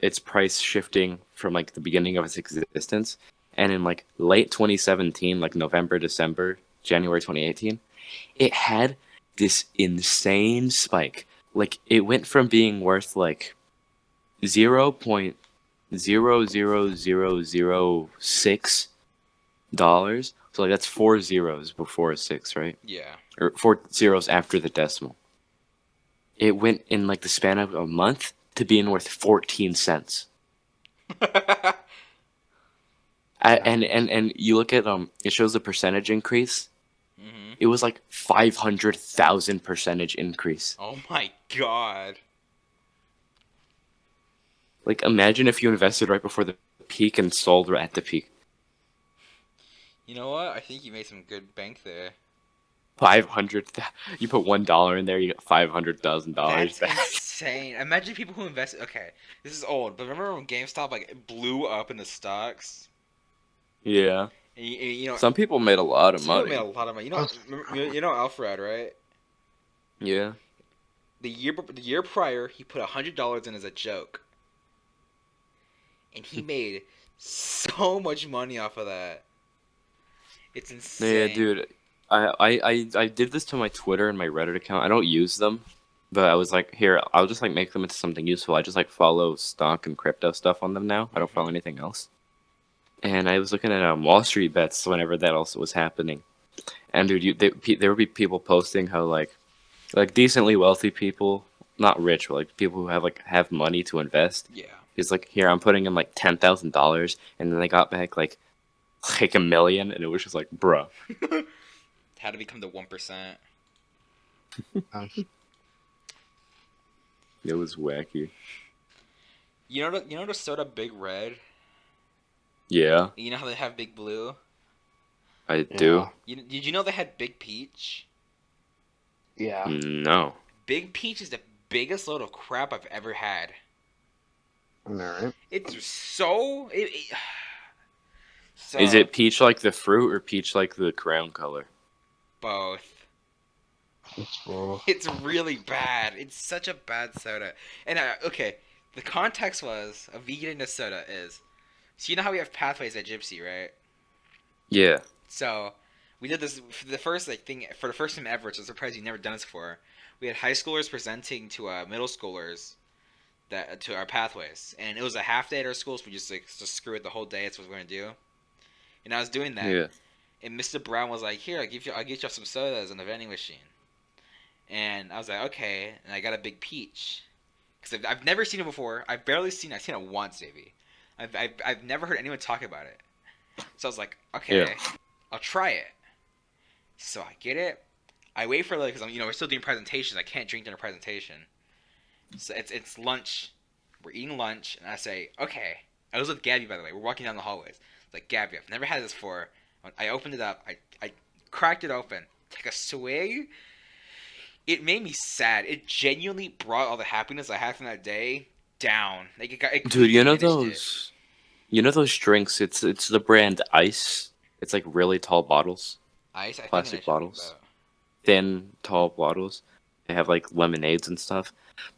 its price shifting from like the beginning of its existence, and in like late 2017, like November, December, January 2018, it had this insane spike. Like it went from being worth like 0.00006 dollars. So like that's 4 zeros before a six, right? Yeah. Or 4 zeros after the decimal. It went in like the span of a month to being worth 14 cents. And you look at it shows the percentage increase. hmm It was like 500,000 percentage increase. Oh my god. Like imagine if you invested right before the peak and sold right at the peak. You know what? I think you made some good bank there. 500. You put $1 in there, you get $500,000 That's back. insane. Imagine people who invest. Okay, this is old, but remember when GameStop like blew up in the stocks? Yeah. And you know, Some people made a lot of some people made a money. lot of money. Oh, You know Alfred, right? Yeah. The year prior, he put $100 in as a joke, and he made so much money off of that. It's Yeah, insane. dude. I did this to my Twitter and my Reddit account. I don't use them, but I was like, here, I'll just like make them into something useful. I just like follow stock and crypto stuff on them now. I don't follow anything else. And I was looking at Wall Street bets whenever that also was happening. And dude, there would be people posting how like decently wealthy people, not rich, but like people who have money to invest. Yeah. He's like, here, I'm putting in like $10,000, and then they got back like a million, and it was just like, bruh. How to become the 1%. um, It was wacky. You know the soda Big Red? Yeah, You know how they have Big Blue? I do. Did you know they had Big Peach? Yeah. No. Big Peach is the biggest load of crap I've ever had. Alright. It's so so Is it peach like the fruit or peach like the crown color? both. It's cool. It's really bad. It's such a bad soda. And okay, the context was of me getting this soda is so you know how we have pathways at Gypsy, right? Yeah. So we did this for the first thing for the first time ever. It's a surprise you've never done this before. We had high schoolers presenting to middle schoolers that to our pathways, and it was a half day at our school, so we just screw it the whole day. That's what we're gonna do. And I was doing that, Yeah. and Mr. Brown was like, "Here, I'll get you some sodas in the vending machine." And I was like, "Okay," and I got a big peach because I've never seen it before. I've barely seen it. I've seen it once, maybe. I've never heard anyone talk about it. So I was like, "Okay, Yeah. I'll try it." So I get it. I wait for because we're still doing presentations. I can't drink during a presentation. So it's lunch. We're eating lunch, and I say, "Okay." I was with Gabby, by the way. We're walking down the hallways. It's like, "Gabby, I've never had this before." I opened it up. I cracked it open. Take a swig. It made me sad. It genuinely brought all the happiness I had from that day down. Like it Dude, you know diminished it. those drinks? It's the brand Ice. It's like really tall bottles, Ice. I think I know plastic what you're talking bottles, about. thin, tall bottles. They have like lemonades and stuff.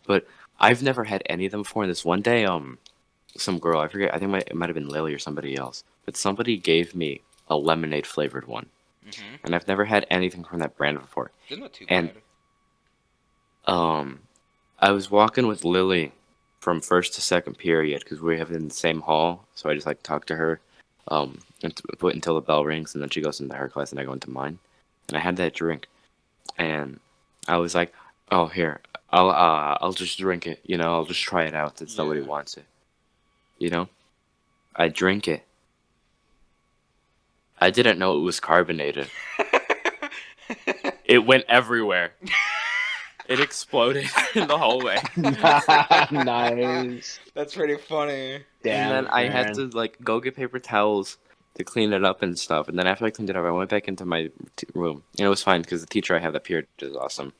But I've never had any of them before. And this one day, some girl, I forget, I think it might have been Lily or somebody else, but somebody gave me a lemonade flavored one, and I've never had anything from that brand before. It's not too And bad. I was walking with Lily from first to second period because we have in the same hall, so I just like talk to her, until the bell rings, and then she goes into her class and I go into mine, and I had that drink, and I was like, "Oh, here, I'll just drink it. I'll just try it out since nobody Yeah. wants it." You know, I drink it. I didn't know it was carbonated. It went everywhere. It exploded in the hallway. Nice. That's pretty funny. And Damn then it, I had man. to like go get paper towels to clean it up and stuff. And then after I cleaned it up, I went back into my room, and it was fine because the teacher I have that period is awesome.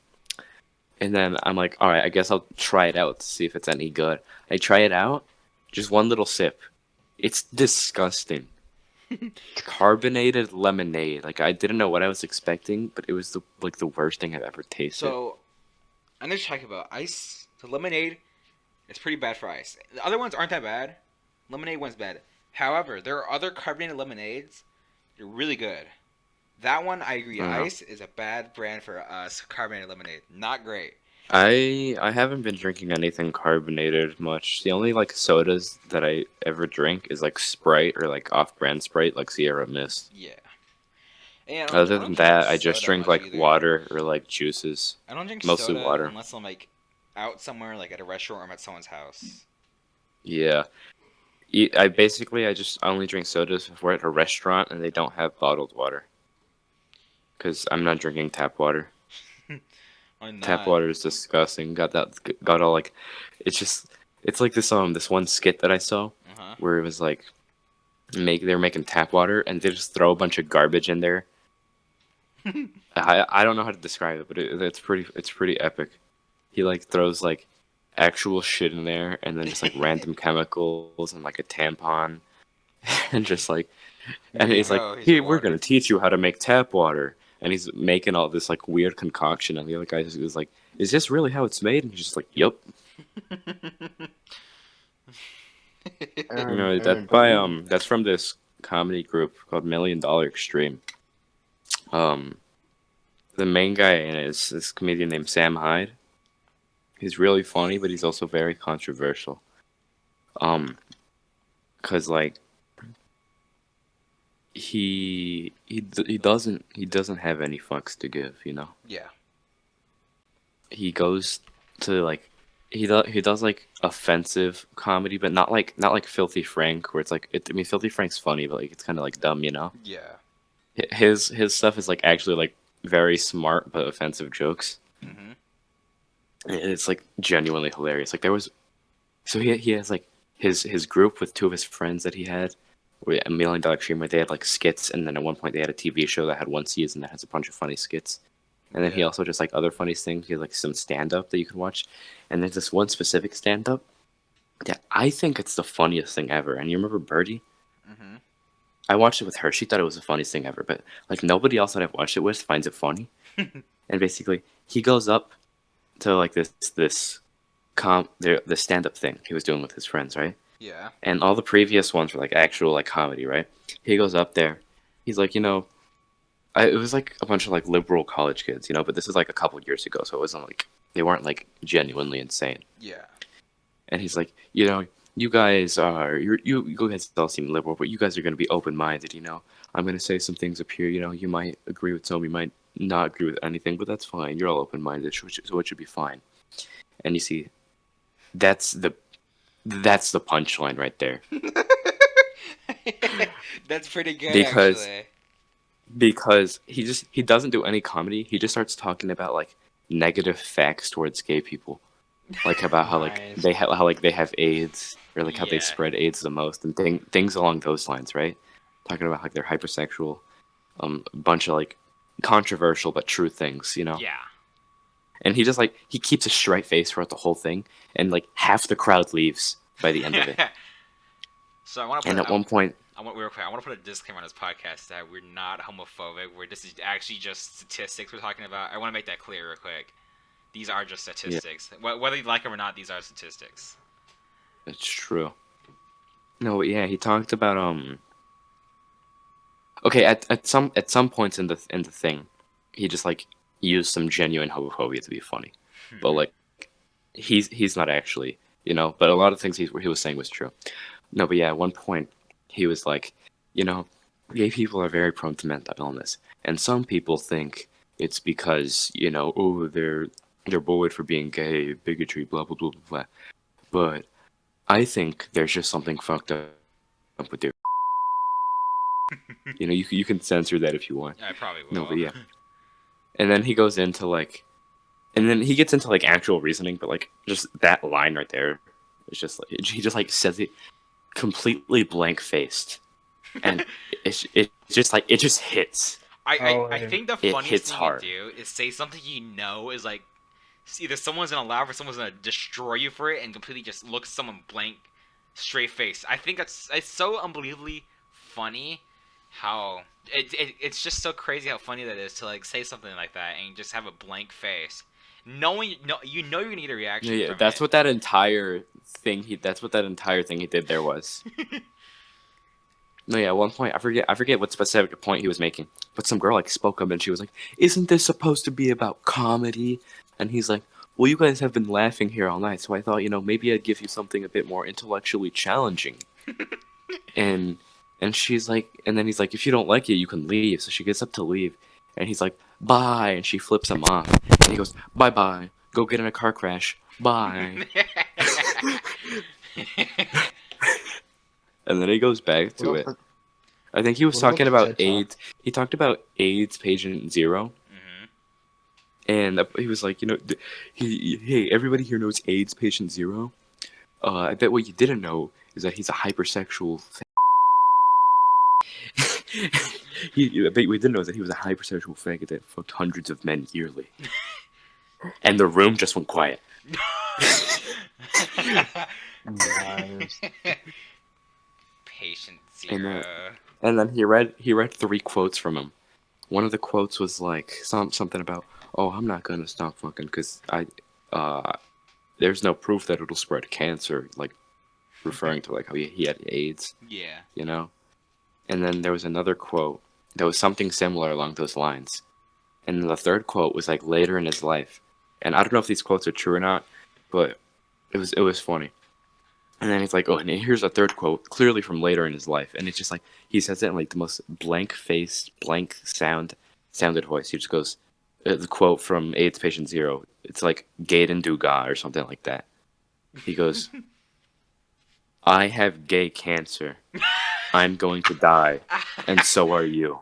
And then I'm like, all right, I guess I'll try it out to see if it's any good. I try it out, just one little sip. It's disgusting. Carbonated lemonade. Like I didn't know what I was expecting, but it was the worst thing I've ever tasted. So, I need to talk about ice. The lemonade is pretty bad for ice. The other ones aren't that bad. Lemonade one's bad. However, there are other carbonated lemonades. They're really good. That one, I agree. Uh-huh. Ice is a bad brand for carbonated lemonade. Not great. I haven't been drinking anything carbonated much. The only like sodas that I ever drink is like Sprite or like off-brand Sprite, like Sierra Mist. Yeah. And Other I than don't drink that, I just soda drink much like either. water or like juices. I don't drink Mostly soda water. unless I'm like out somewhere, like at a restaurant or I'm at someone's house. Yeah. I just only drink sodas if we're at a restaurant and they don't have bottled water. Because I'm not drinking tap water. Why not? Tap water is disgusting. Got all like, it's like this one skit that I saw Uh-huh. where it was like, they're making tap water and they just throw a bunch of garbage in there. I don't know how to describe it, but it's pretty epic. He like throws like actual shit in there and then just like random chemicals and like a tampon and just like, and There you he's like, go, he's "Here, your we're water." gonna teach you how to make tap water." And he's making all this like weird concoction, and the other guy was like, "Is this really how it's made?" And he's just like, "Yup." That's from this comedy group called Million Dollar Extreme. The main guy in it is this comedian named Sam Hyde. He's really funny, but he's also very controversial. Cause like he doesn't have any fucks to give, Yeah. He goes to like he does like offensive comedy, but not like Filthy Frank, where it's like I mean Filthy Frank's funny, but like it's kind of like dumb, Yeah. His stuff is like actually like very smart but offensive jokes. Mm-hmm. And it's like genuinely hilarious. Like he has like his group with two of his friends that he had, a Million Dollar Extreme, where they had like skits, and then at one point they had a TV show that had one season that has a bunch of funny skits. And then he Yeah. also just like other funny things. He has like some stand up that you can watch. And there's this one specific stand up that I think it's the funniest thing ever. And you remember Birdie? Mm-hmm. I watched it with her. She thought it was the funniest thing ever, but like nobody else that I've watched it with finds it funny. And basically, he goes up to like this the stand up thing he was doing with his friends, right? Yeah. And all the previous ones were like actual like comedy, right? He goes up there. He's like, it was like a bunch of like liberal college kids, but this is like a couple years ago, so it wasn't like they weren't like genuinely insane. Yeah. And he's like, you guys all seem liberal, but you guys are gonna be open minded, I'm gonna say some things up here, you might agree with some, you might not agree with anything, but that's fine. You're all open minded, so it should be fine. And you see, that's the punchline right there. That's pretty good, Because actually. because he doesn't do any comedy. He just starts talking about like negative facts towards gay people, like about how like Nice. they have AIDS, or like how they Yeah. spread AIDS the most, and things along those lines, right? Talking about like they're hypersexual, a bunch of like controversial but true things, Yeah. And he just like he keeps a straight face throughout the whole thing, and like half the crowd leaves by the end of it. So I want to And put at one point, real quick. I want to put a disclaimer on this podcast that we're not homophobic. This is actually just statistics we're talking about. I want to make that clear real quick. These are just statistics. Whether you like them or not, these are statistics. it's true. No, but yeah, he talked about Okay, at some points in the thing, he just like used some genuine homophobia to be funny, but like he's not actually, But a lot of things he was saying was true. No, but yeah, at one point he was like, gay people are very prone to mental illness, and some people think it's because, you know, oh, they're bullied for being gay, bigotry, blah blah blah blah blah. But I think there's just something fucked up with their. You know, you can censor that if you want. I probably will. No, but yeah. And then he goes into like, and then he gets into like actual reasoning, but like just that line right there, it's just like he just like says it completely blank faced, and it just like it just hits. I think the It funniest hits thing hard. you do is say something you know is like either someone's gonna laugh or someone's gonna destroy you for it and completely just look someone blank, straight face. I think it's so unbelievably funny how it's just so crazy how funny that is to like say something like that and just have a blank face, knowing you're gonna get a reaction Yeah, from that's it. what that entire thing he did there was. No, yeah, at one point I forget what specific point he was making, but some girl like spoke up and she was like, "Isn't this supposed to be about comedy?" And he's like, "Well, you guys have been laughing here all night, so I thought, you know, maybe I'd give you something a bit more intellectually challenging." and she's like, and then he's like, "If you don't like it, you can leave." So she gets up to leave, and he's like, "Bye," and she flips him off, and he goes, "Bye bye, go get in a car crash, bye." And then he goes back to it. I think he was What about talking the about TED Talk? AIDS. He talked about AIDS patient zero, Mhm. and he was like, you know, hey, everybody here knows AIDS patient zero. I bet what you didn't know is that he's a hypersexual. I bet we didn't know that he was a hypersexual faggot that fucked hundreds of men yearly. And the room just went quiet. Nice. Patient And, zero. And then he read 3 quotes from him. One of the quotes was like something about, "Oh, I'm not gonna stop fucking because there's no proof that it'll spread cancer," like referring to like how he had AIDS, Yeah. you know. And then there was another quote that was something similar along those lines. And then the third quote was like later in his life, and I don't know if these quotes are true or not, but it was funny. And then he's like, "Oh, and here's a third quote, clearly from later in his life." And it's just like he says it in like the most blank faced, blank sounded voice. He just goes, the quote from AIDS Patient Zero. It's like Gaiden Dugas or something like that. He goes, "I have gay cancer. I'm going to die, and so are you."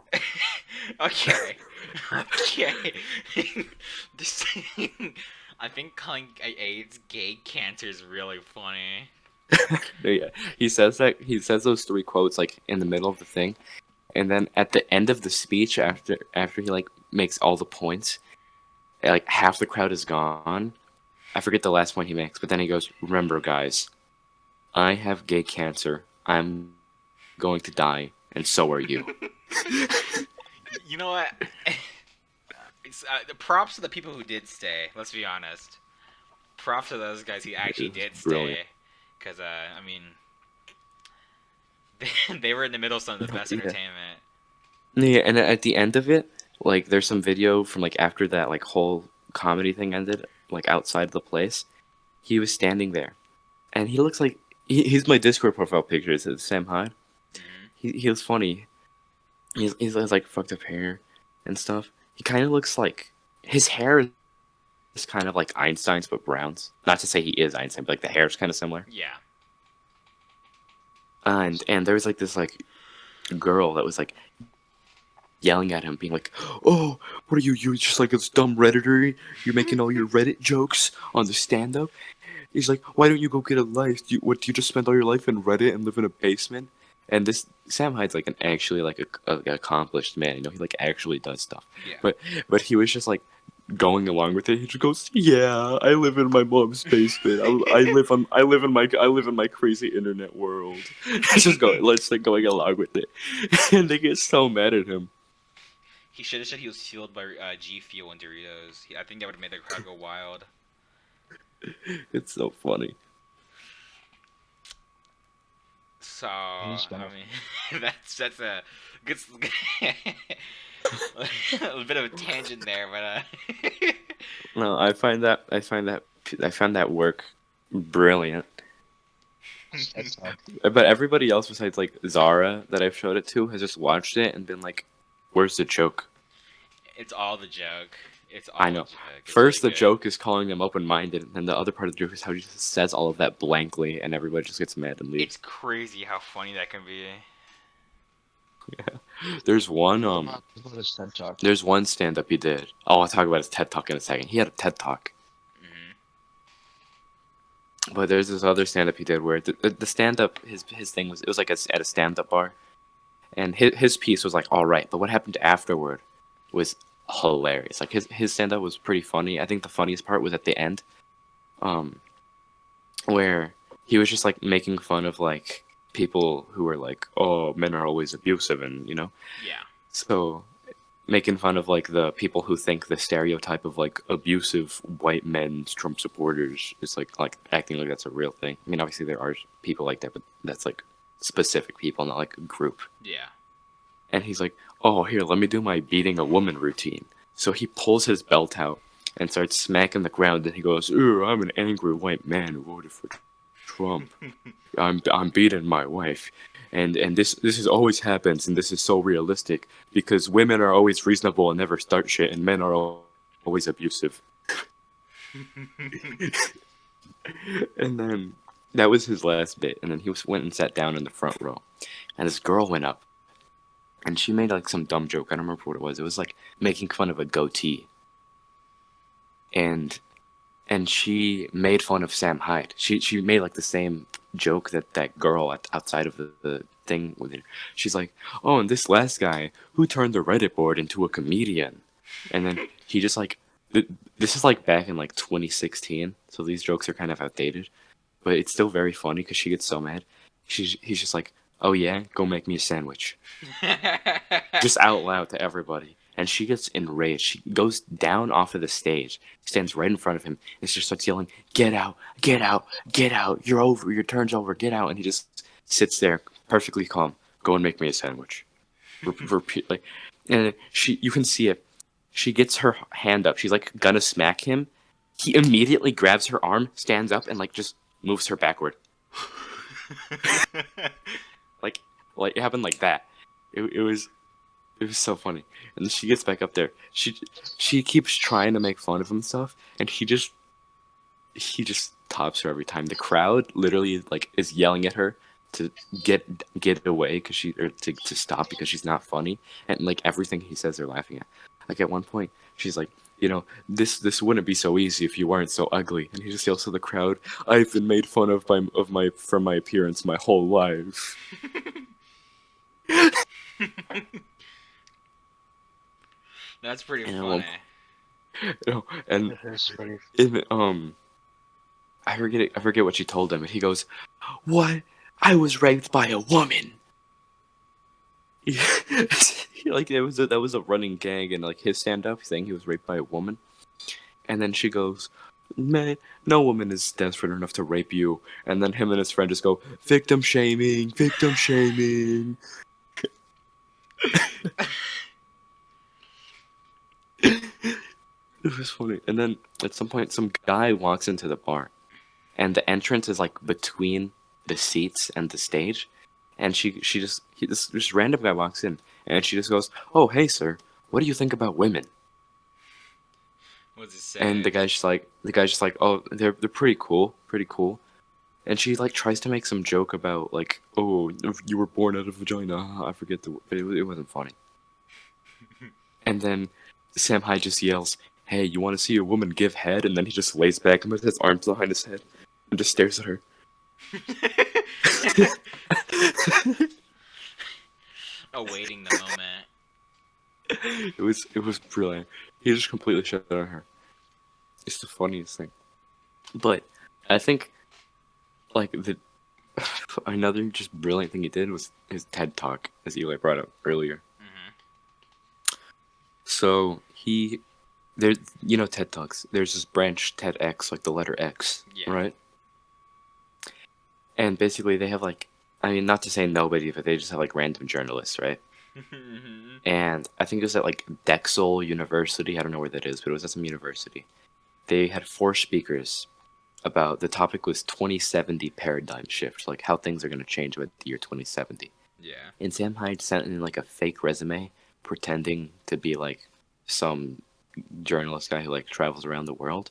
Okay. Okay. This I think calling AIDS gay cancer is really funny. Yeah, he says that. He says those 3 quotes like in the middle of the thing, and then at the end of the speech, after he like makes all the points, like half the crowd is gone. I forget the last point he makes, but then he goes, "Remember, guys, I have gay cancer. I'm going to die, and so are you." You know what? The props to the people who did stay. Let's be honest. Props to those guys who actually It was did brilliant. stay, because I mean, they were in the middle of some of the best Yeah. entertainment. Yeah, and at the end of it, like there's some video from like after that like whole comedy thing ended, like outside the place. He was standing there, and he looks like he's my Discord profile picture. It says Sam Hyde. Mhm. He was funny. He has like fucked up hair and stuff. He kind of looks like his hair is kind of like Einstein's but Brown's. Not to say he is Einstein, but like the hair is kind of similar. Yeah. And there was like this like girl that was like yelling at him, being like, "Oh, what are you? You're just like this dumb Redditor. You're making all your Reddit jokes on the stand-up." He's like, "Why don't you go get a life? Do you just spend all your life in Reddit and live in a basement?" And this Sam Hyde's like actually like a accomplished man. You know, he like actually does stuff. Yeah. But he was just like going along with it. He just goes, "Yeah, I live in my mom's basement. I live in my crazy internet world." He's just going along with it, and they get so mad at him. He should have said he was fueled by G Fuel and Doritos. I think that would have made the crowd go wild. It's so funny. So I mean, that's a good a bit of a tangent there, but No, I found that work brilliant. But everybody else besides like Zara that I've showed it to has just watched it and been like, "Where's the joke?" It's all the joke. It's all I know. the joke. It's First, really the good. joke is calling them open-minded, and then the other part of the joke is how he just says all of that blankly, and everybody just gets mad and leaves. It's crazy how funny that can be. There's one What about his TED Talk? there's one stand-up he did. Oh, I'll talk about his TED Talk in a second. He had a TED Talk, Hmm. but there's this other stand-up he did where the stand-up his thing was, it was like at a stand-up bar, and his piece was like all right, but what happened afterward was hilarious. Like his stand-up was pretty funny. I think the funniest part was at the end, where he was just like making fun of like people who were like, oh, men are always abusive, and Yeah. so making fun of like the people who think the stereotype of like abusive white men Trump supporters is like acting like that's a real thing. I mean, obviously there are people like that, but that's like specific people, not like a group. Yeah. And he's like, oh, here, let me do my beating a woman routine. So he pulls his belt out and starts smacking the ground, and he goes, ooh, I'm an angry white man who voted for Trump. I'm beating my wife. And this is always happens, and this is so realistic because women are always reasonable and never start shit, and men are always abusive. And then that was his last bit, and then he went and sat down in the front row, and this girl went up, and she made like some dumb joke. I don't remember what it was. It was like making fun of a goatee, and she made fun of Sam Hyde. She made like the same joke that girl outside of the thing with it. She's like, oh, and this last guy who turned the Reddit board into a comedian, and then he just like this is like back in like 2016, so these jokes are kind of outdated, but it's still very funny because she gets so mad. He's just like, oh yeah, go make me a sandwich, just out loud to everybody. And she gets enraged. She goes down off of the stage, stands right in front of him, and she just starts yelling, get out, get out, get out, you're over, your turn's over, get out. And he just sits there, perfectly calm, go and make me a sandwich. Repeat, like, and you can see it. She gets her hand up. She's like gonna smack him. He immediately grabs her arm, stands up, and like just moves her backward. like it happened like that. It was so funny. And then she gets back up there. She keeps trying to make fun of him and stuff, and he just tops her every time. The crowd literally like is yelling at her to get away because to stop because she's not funny, and like everything he says they're laughing at. Like at one point she's like, this wouldn't be so easy if you weren't so ugly, and he just yells to the crowd, I've been made fun of for my appearance my whole life. That's pretty And funny. And That's pretty. I forget what she told him, and he goes, what? I was raped by a woman. Like that was a running gag in like his stand-up saying he was raped by a woman. And then she goes, man, no woman is desperate enough to rape you. And then him and his friend just go, victim shaming, victim shaming. It was funny. And then at some point some guy walks into the bar, and the entrance is like between the seats and the stage, and this random guy walks in, and she just goes, oh, hey sir, what do you think about women? What's it say? And the guy's just like, oh, they're pretty cool. And she like tries to make some joke about like, oh, you were born out of vagina. I forget but it wasn't funny. And then Sam Hyde just yells, hey, you want to see a woman give head? And then he just lays back and puts his arms behind his head and just stares at her. Awaiting the moment. It was brilliant. He just completely shut on her. It's the funniest thing. But I think like another just brilliant thing he did was his TED Talk, as Eli brought up earlier. Mm-hmm. So there's TED Talks. There's this branch TEDx, like the letter X, Yeah. right? And basically they have like, I mean, not to say nobody, but they just have like random journalists, right? And I think it was at like Drexel University. I don't know where that is, but it was at some university. They had 4 speakers about, the topic was 2070 paradigm shift, like how things are going to change by the year 2070. Yeah. And Sam Hyde sent in like a fake resume pretending to be like some journalist guy who like travels around the world,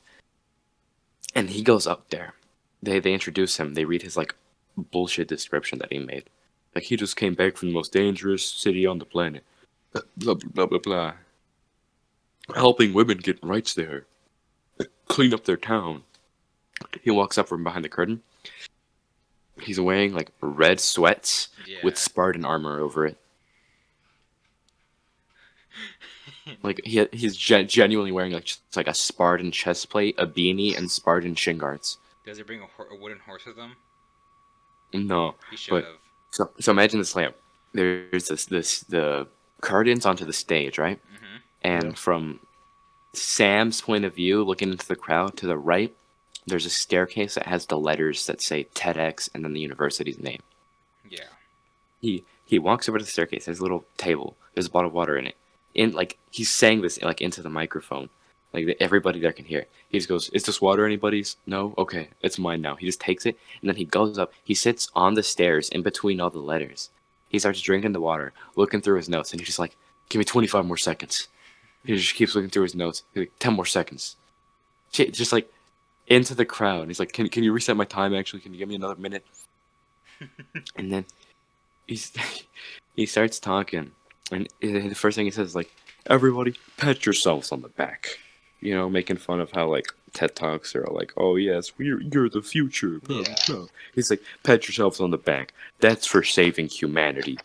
and he goes up there. They introduce him. They read his like bullshit description that he made. Like he just came back from the most dangerous city on the planet. Blah blah blah blah blah. Helping women get rights there. Clean up their town. He walks up from behind the curtain. He's wearing like red sweats with Spartan armor over it. Like he's genuinely wearing like just like a Spartan chest plate, a beanie, and Spartan shin guards. Does he bring a wooden horse with him? No, He should have. so imagine this lamp. There's the curtains onto the stage, right? Mm-hmm. And from Sam's point of view, looking into the crowd to the right, there's a staircase that has the letters that say TEDx and then the university's name. Yeah. He walks over to the staircase. There's a little table. There's a bottle of water in it. In like he's saying this like into the microphone, like everybody there can hear. He just goes, "Is this water anybody's? No, okay, it's mine now." He just takes it and then he goes up. He sits on the stairs in between all the letters. He starts drinking the water, looking through his notes, and he's just like, "Give me 25 more seconds." He just keeps looking through his notes. He's like, 10 more seconds. Just like into the crowd. He's like, "Can you reset my time? Actually, can you give me another minute?" And then he starts talking. And the first thing he says is like, "Everybody, pat yourselves on the back." You know, making fun of how like TED Talks are like, "Oh yes, you're the future." Blah, Yeah. blah. He's like, "Pat yourselves on the back. That's for saving humanity."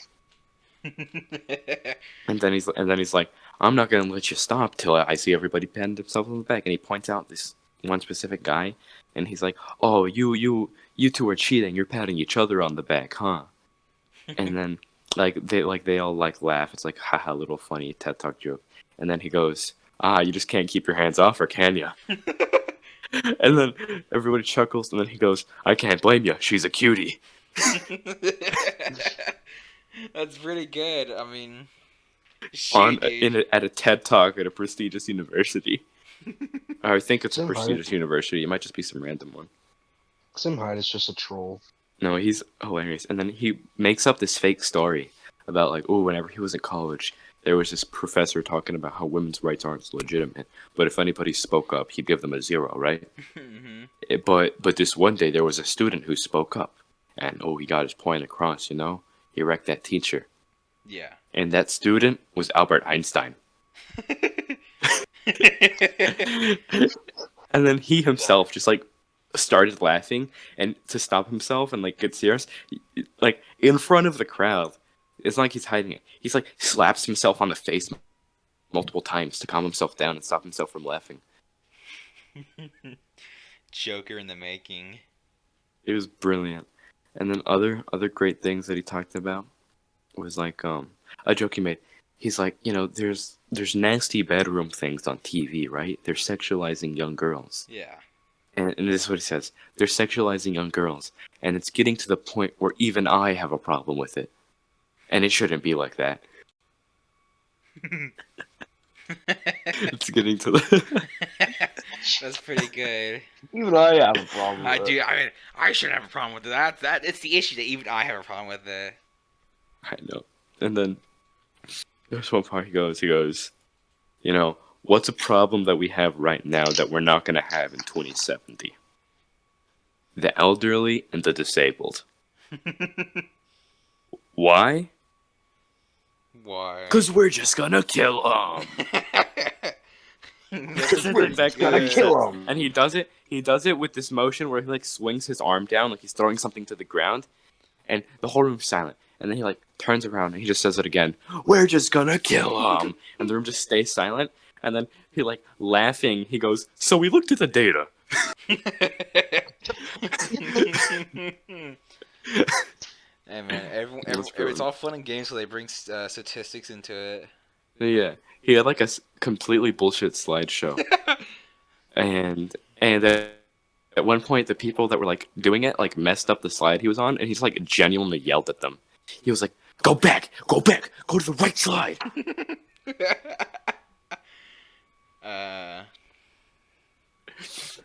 And then he's like, "I'm not gonna let you stop till I see everybody patting themselves on the back." And he points out this one specific guy, and he's like, "Oh, you two are cheating. You're patting each other on the back, huh?" And then they all like laugh. It's like, haha, little funny TED Talk joke. And then he goes, "You just can't keep your hands off her, can ya?" And then everybody chuckles, and then he goes, "I can't blame you. She's a cutie." That's pretty good. I mean, shit, dude. At a TED Talk at a prestigious university. I think it's a Sim prestigious university. It might just be some random one. Hyde is just a troll. No, he's hilarious. And then he makes up this fake story about like, oh, whenever he was in college, there was this professor talking about how women's rights aren't legitimate, but if anybody spoke up, he'd give them a 0, right? Mm-hmm. But this one day there was a student who spoke up, and he got his point across. You know, he wrecked that teacher, Yeah. and that student was Albert Einstein. And then he himself just like started laughing, and to stop himself and like get serious, like in front of the crowd. It's not like he's hiding it. He's like slaps himself on the face multiple times to calm himself down and stop himself from laughing. Joker in the making. It was brilliant. And then other great things that he talked about was like a joke he made. He's like, you know, there's nasty bedroom things on TV, right? They're sexualizing young girls. Yeah. And this is what he says. They're sexualizing young girls, and it's getting to the point where even I have a problem with it. And it shouldn't be like that. It's getting to the... That's pretty good. Even I have a problem with I it. do. I mean, I shouldn't have a problem with it. It's the issue that even I have a problem with it. I know. And then there's one part he goes, you know, what's a problem that we have right now that we're not going to have in 2070? The elderly and the disabled. Why? Why? Because we're just going to kill them. We're just gonna kill him. And he does it with this motion where he like swings his arm down like he's throwing something to the ground, and the whole room's silent. And then he like turns around and he just says it again. We're just gonna kill him. And the room just stays silent. And then he like laughing, he goes, "So we looked at the data." Hey man, it's all fun and games until they bring statistics into it. Yeah, he had like a completely bullshit slideshow, and at one point the people that were like doing it like messed up the slide he was on, and he's like genuinely yelled at them. He was like, go back, go to the right slide."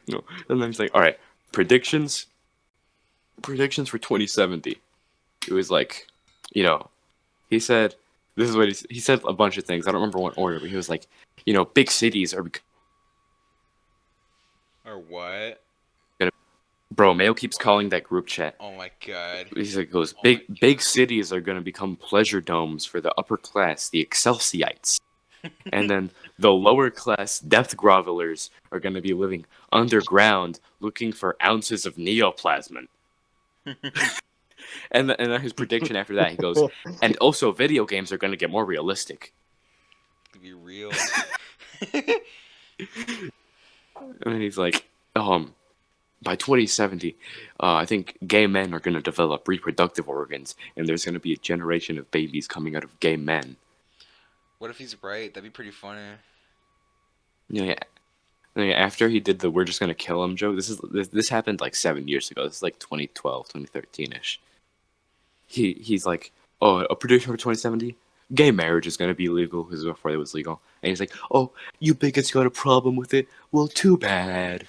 No, and then he's like, "All right, predictions for 2070." It was like, you know, he said This is what he said a bunch of things. I don't remember what order, but he was like, big cities are Or what? bro. Mayo keeps calling that group chat. Oh my god. He's like, goes big cities are gonna become pleasure domes for the upper class, the Excelsiites, and then the lower class depth grovelers are gonna be living underground, looking for ounces of neoplasmin. And then his prediction after that, he goes, and also video games are gonna get more realistic. To be real. And he's like, by 2070, I think gay men are gonna develop reproductive organs, and there's gonna be a generation of babies coming out of gay men. What if he's right? That'd be pretty funny. Yeah. After he did the "we're just gonna kill him" joke, this happened like 7 years ago. This is like 2012, 2013-ish. He's like, oh, a prediction for 2070: gay marriage is gonna be legal. This is before it was legal. And he's like, oh, you bigots got a problem with it? Well, too bad.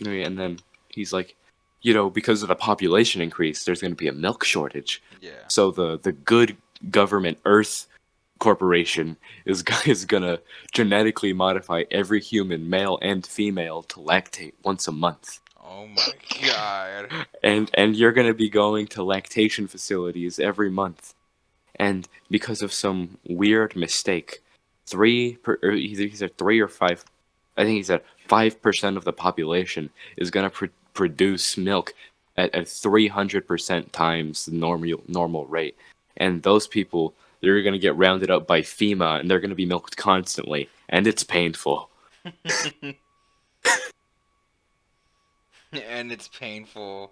And then he's like, because of the population increase, there's gonna be a milk shortage. Yeah. So the good government Earth Corporation is gonna genetically modify every human, male and female, to lactate once a month. Oh my god. And you're gonna be going to lactation facilities every month. And because of some weird mistake, he said 3 or 5. I think he said 5% of the population is gonna produce milk at 300% times the normal rate, and those people, they're gonna get rounded up by FEMA, and they're gonna be milked constantly, and it's painful. And it's painful.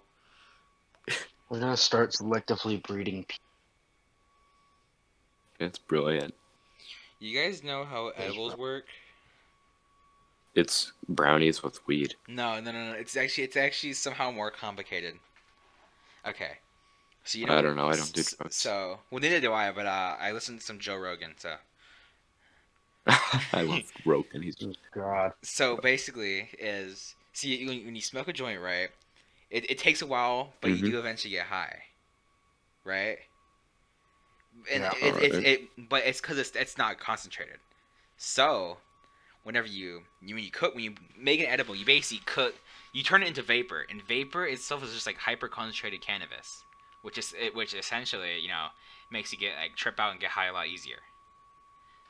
We're gonna start selectively breeding people. It's brilliant. You guys know how edibles work? It's brownies with weed. No. It's actually somehow more complicated. Okay. So I don't know. I don't do drugs. So, well, neither do I. But I listen to some Joe Rogan. So. I love Rogan. He's God. So basically, when you smoke a joint, right? It takes a while, but you do eventually get high, right? And Yeah, but it's because it's not concentrated. So, whenever you make an edible, you basically you turn it into vapor, and vapor itself is just like hyper concentrated cannabis, which essentially makes you get trip out and get high a lot easier.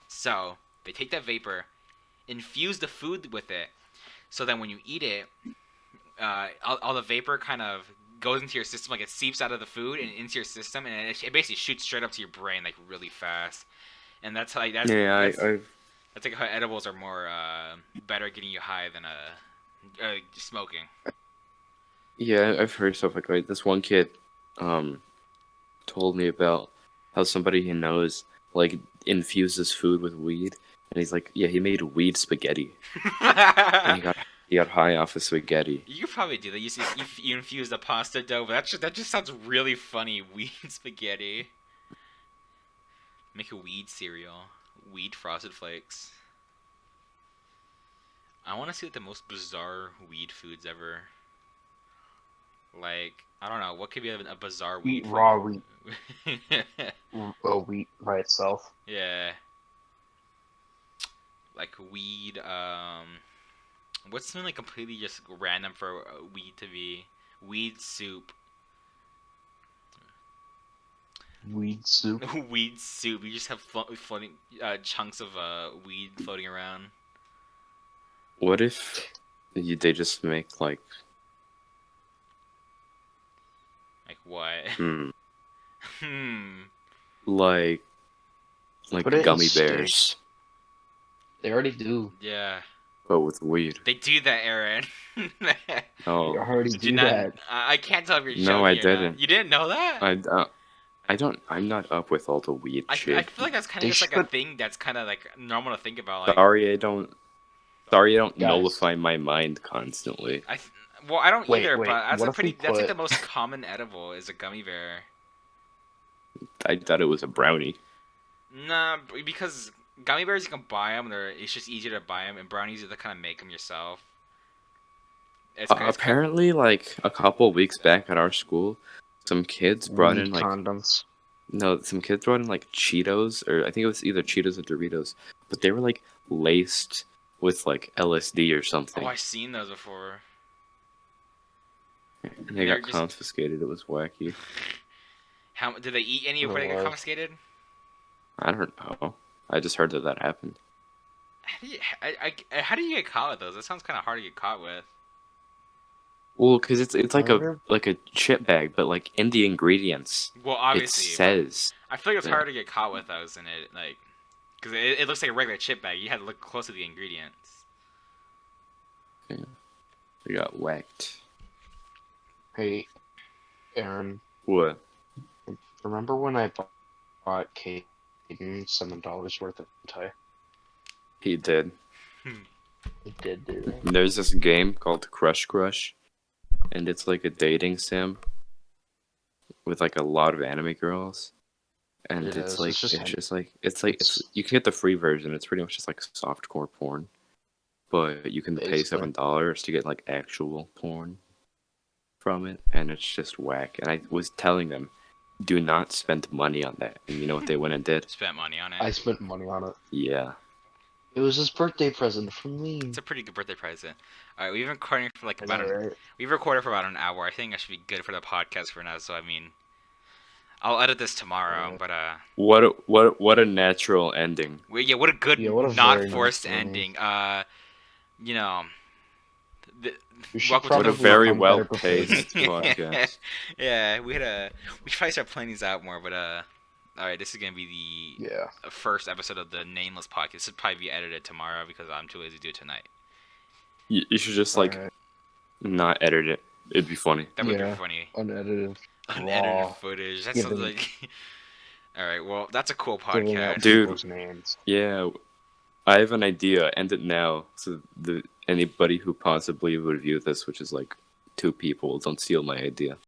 So they take that vapor, infuse the food with it, so that when you eat it, all the vapor kind of goes into your system, like it seeps out of the food and into your system, and it basically shoots straight up to your brain like really fast. And that's like that's like how edibles are more better at getting you high than smoking. Yeah, I've heard stuff like that. This one kid told me about how somebody he knows infuses food with weed, and he's like, yeah, he made weed spaghetti. And he got high off of spaghetti. You could probably do that. You infuse the pasta dough, but that just sounds really funny. Weed spaghetti. Make a weed cereal. Weed frosted flakes. I want to see the most bizarre weed foods ever. Like, I don't know, what could be a bizarre weed food? Raw wheat. Wheat by itself. Yeah. Like weed, what's something like completely just random for weed to be? Weed soup. Weed soup. Weed soup. You just have floating chunks of weed floating around. What if they just make Like what? like gummy bears, They already do. Yeah. but with weed. They do that, Aaron. Oh, They already Did do you not? that. I can't tell if you're joking. No, I or not. didn't. You didn't know that? I don't. I'm not up with all the weed shit. I feel like that's kind of just like a thing that's kind of like normal to think about. Like, Sorry, I don't Guys. nullify my mind constantly. I don't Wait, either. wait, But what if we that's like put- the most common edible is a gummy bear. I thought it was a brownie. Nah, because gummy bears you can buy them. It's just easier to buy them, and brownies you have to kind of make them yourself. Apparently, like a couple weeks back at our school, some kids brought in like condoms. No, some kids brought in like Cheetos, or I think it was either Cheetos or Doritos, but they were like laced with like LSD or something. Oh, I've seen those before. And they They're got just confiscated. It was wacky. how did they eat any of Oh, what they got wow. confiscated? I don't know. I just heard that happened. How do you get caught with those? That sounds kind of hard to get caught with. Well, because it's I like a wonder- chip bag, but like in the ingredients, Well, it obviously, but says. I feel like it's Yeah. hard to get caught with those in it, like, because it looks like a regular chip bag. You had to look close to the ingredients. They got whacked. Hey, Aaron, What? remember when I bought Caden $7 worth of hentai? He did. It did do that. There's this game called Crush, and it's like a dating sim with like a lot of anime girls, and It it's is. like It's just it's you can get the free version. It's pretty much just like softcore porn, but you can pay Basically. $7 to get like actual porn from it, and it's just whack. And I was telling them, do not spend money on that. And you know what they went and did? Spent money on it. I spent money on it. Yeah. It was his birthday present from me. It's a pretty good birthday present. All right, we've been recording for like I know, about right? we've recorded for about an hour. I think I should be good for the podcast for now. So I mean, I'll edit this tomorrow. Yeah. But What a natural ending. yeah, what a good, Yeah, what a not very forced nice ending. ending. You know, the, We should welcome to What a the probably very come well better prepared paced next week. podcast. yeah, we should probably start planning these out more. But all right, this is gonna be the Yeah. first episode of the Nameless podcast. This should probably be edited tomorrow because I'm too lazy to do it tonight. You should just like Alright. not edit it. It'd be funny. That would Yeah. be funny. Unedited. Unedited Raw. footage. That Give sounds them- like. All right, well, that's a cool Giving out podcast. Dude. people's names. Yeah, I have an idea. End it now, so anybody who possibly would view this, which is like 2 people, don't steal my idea.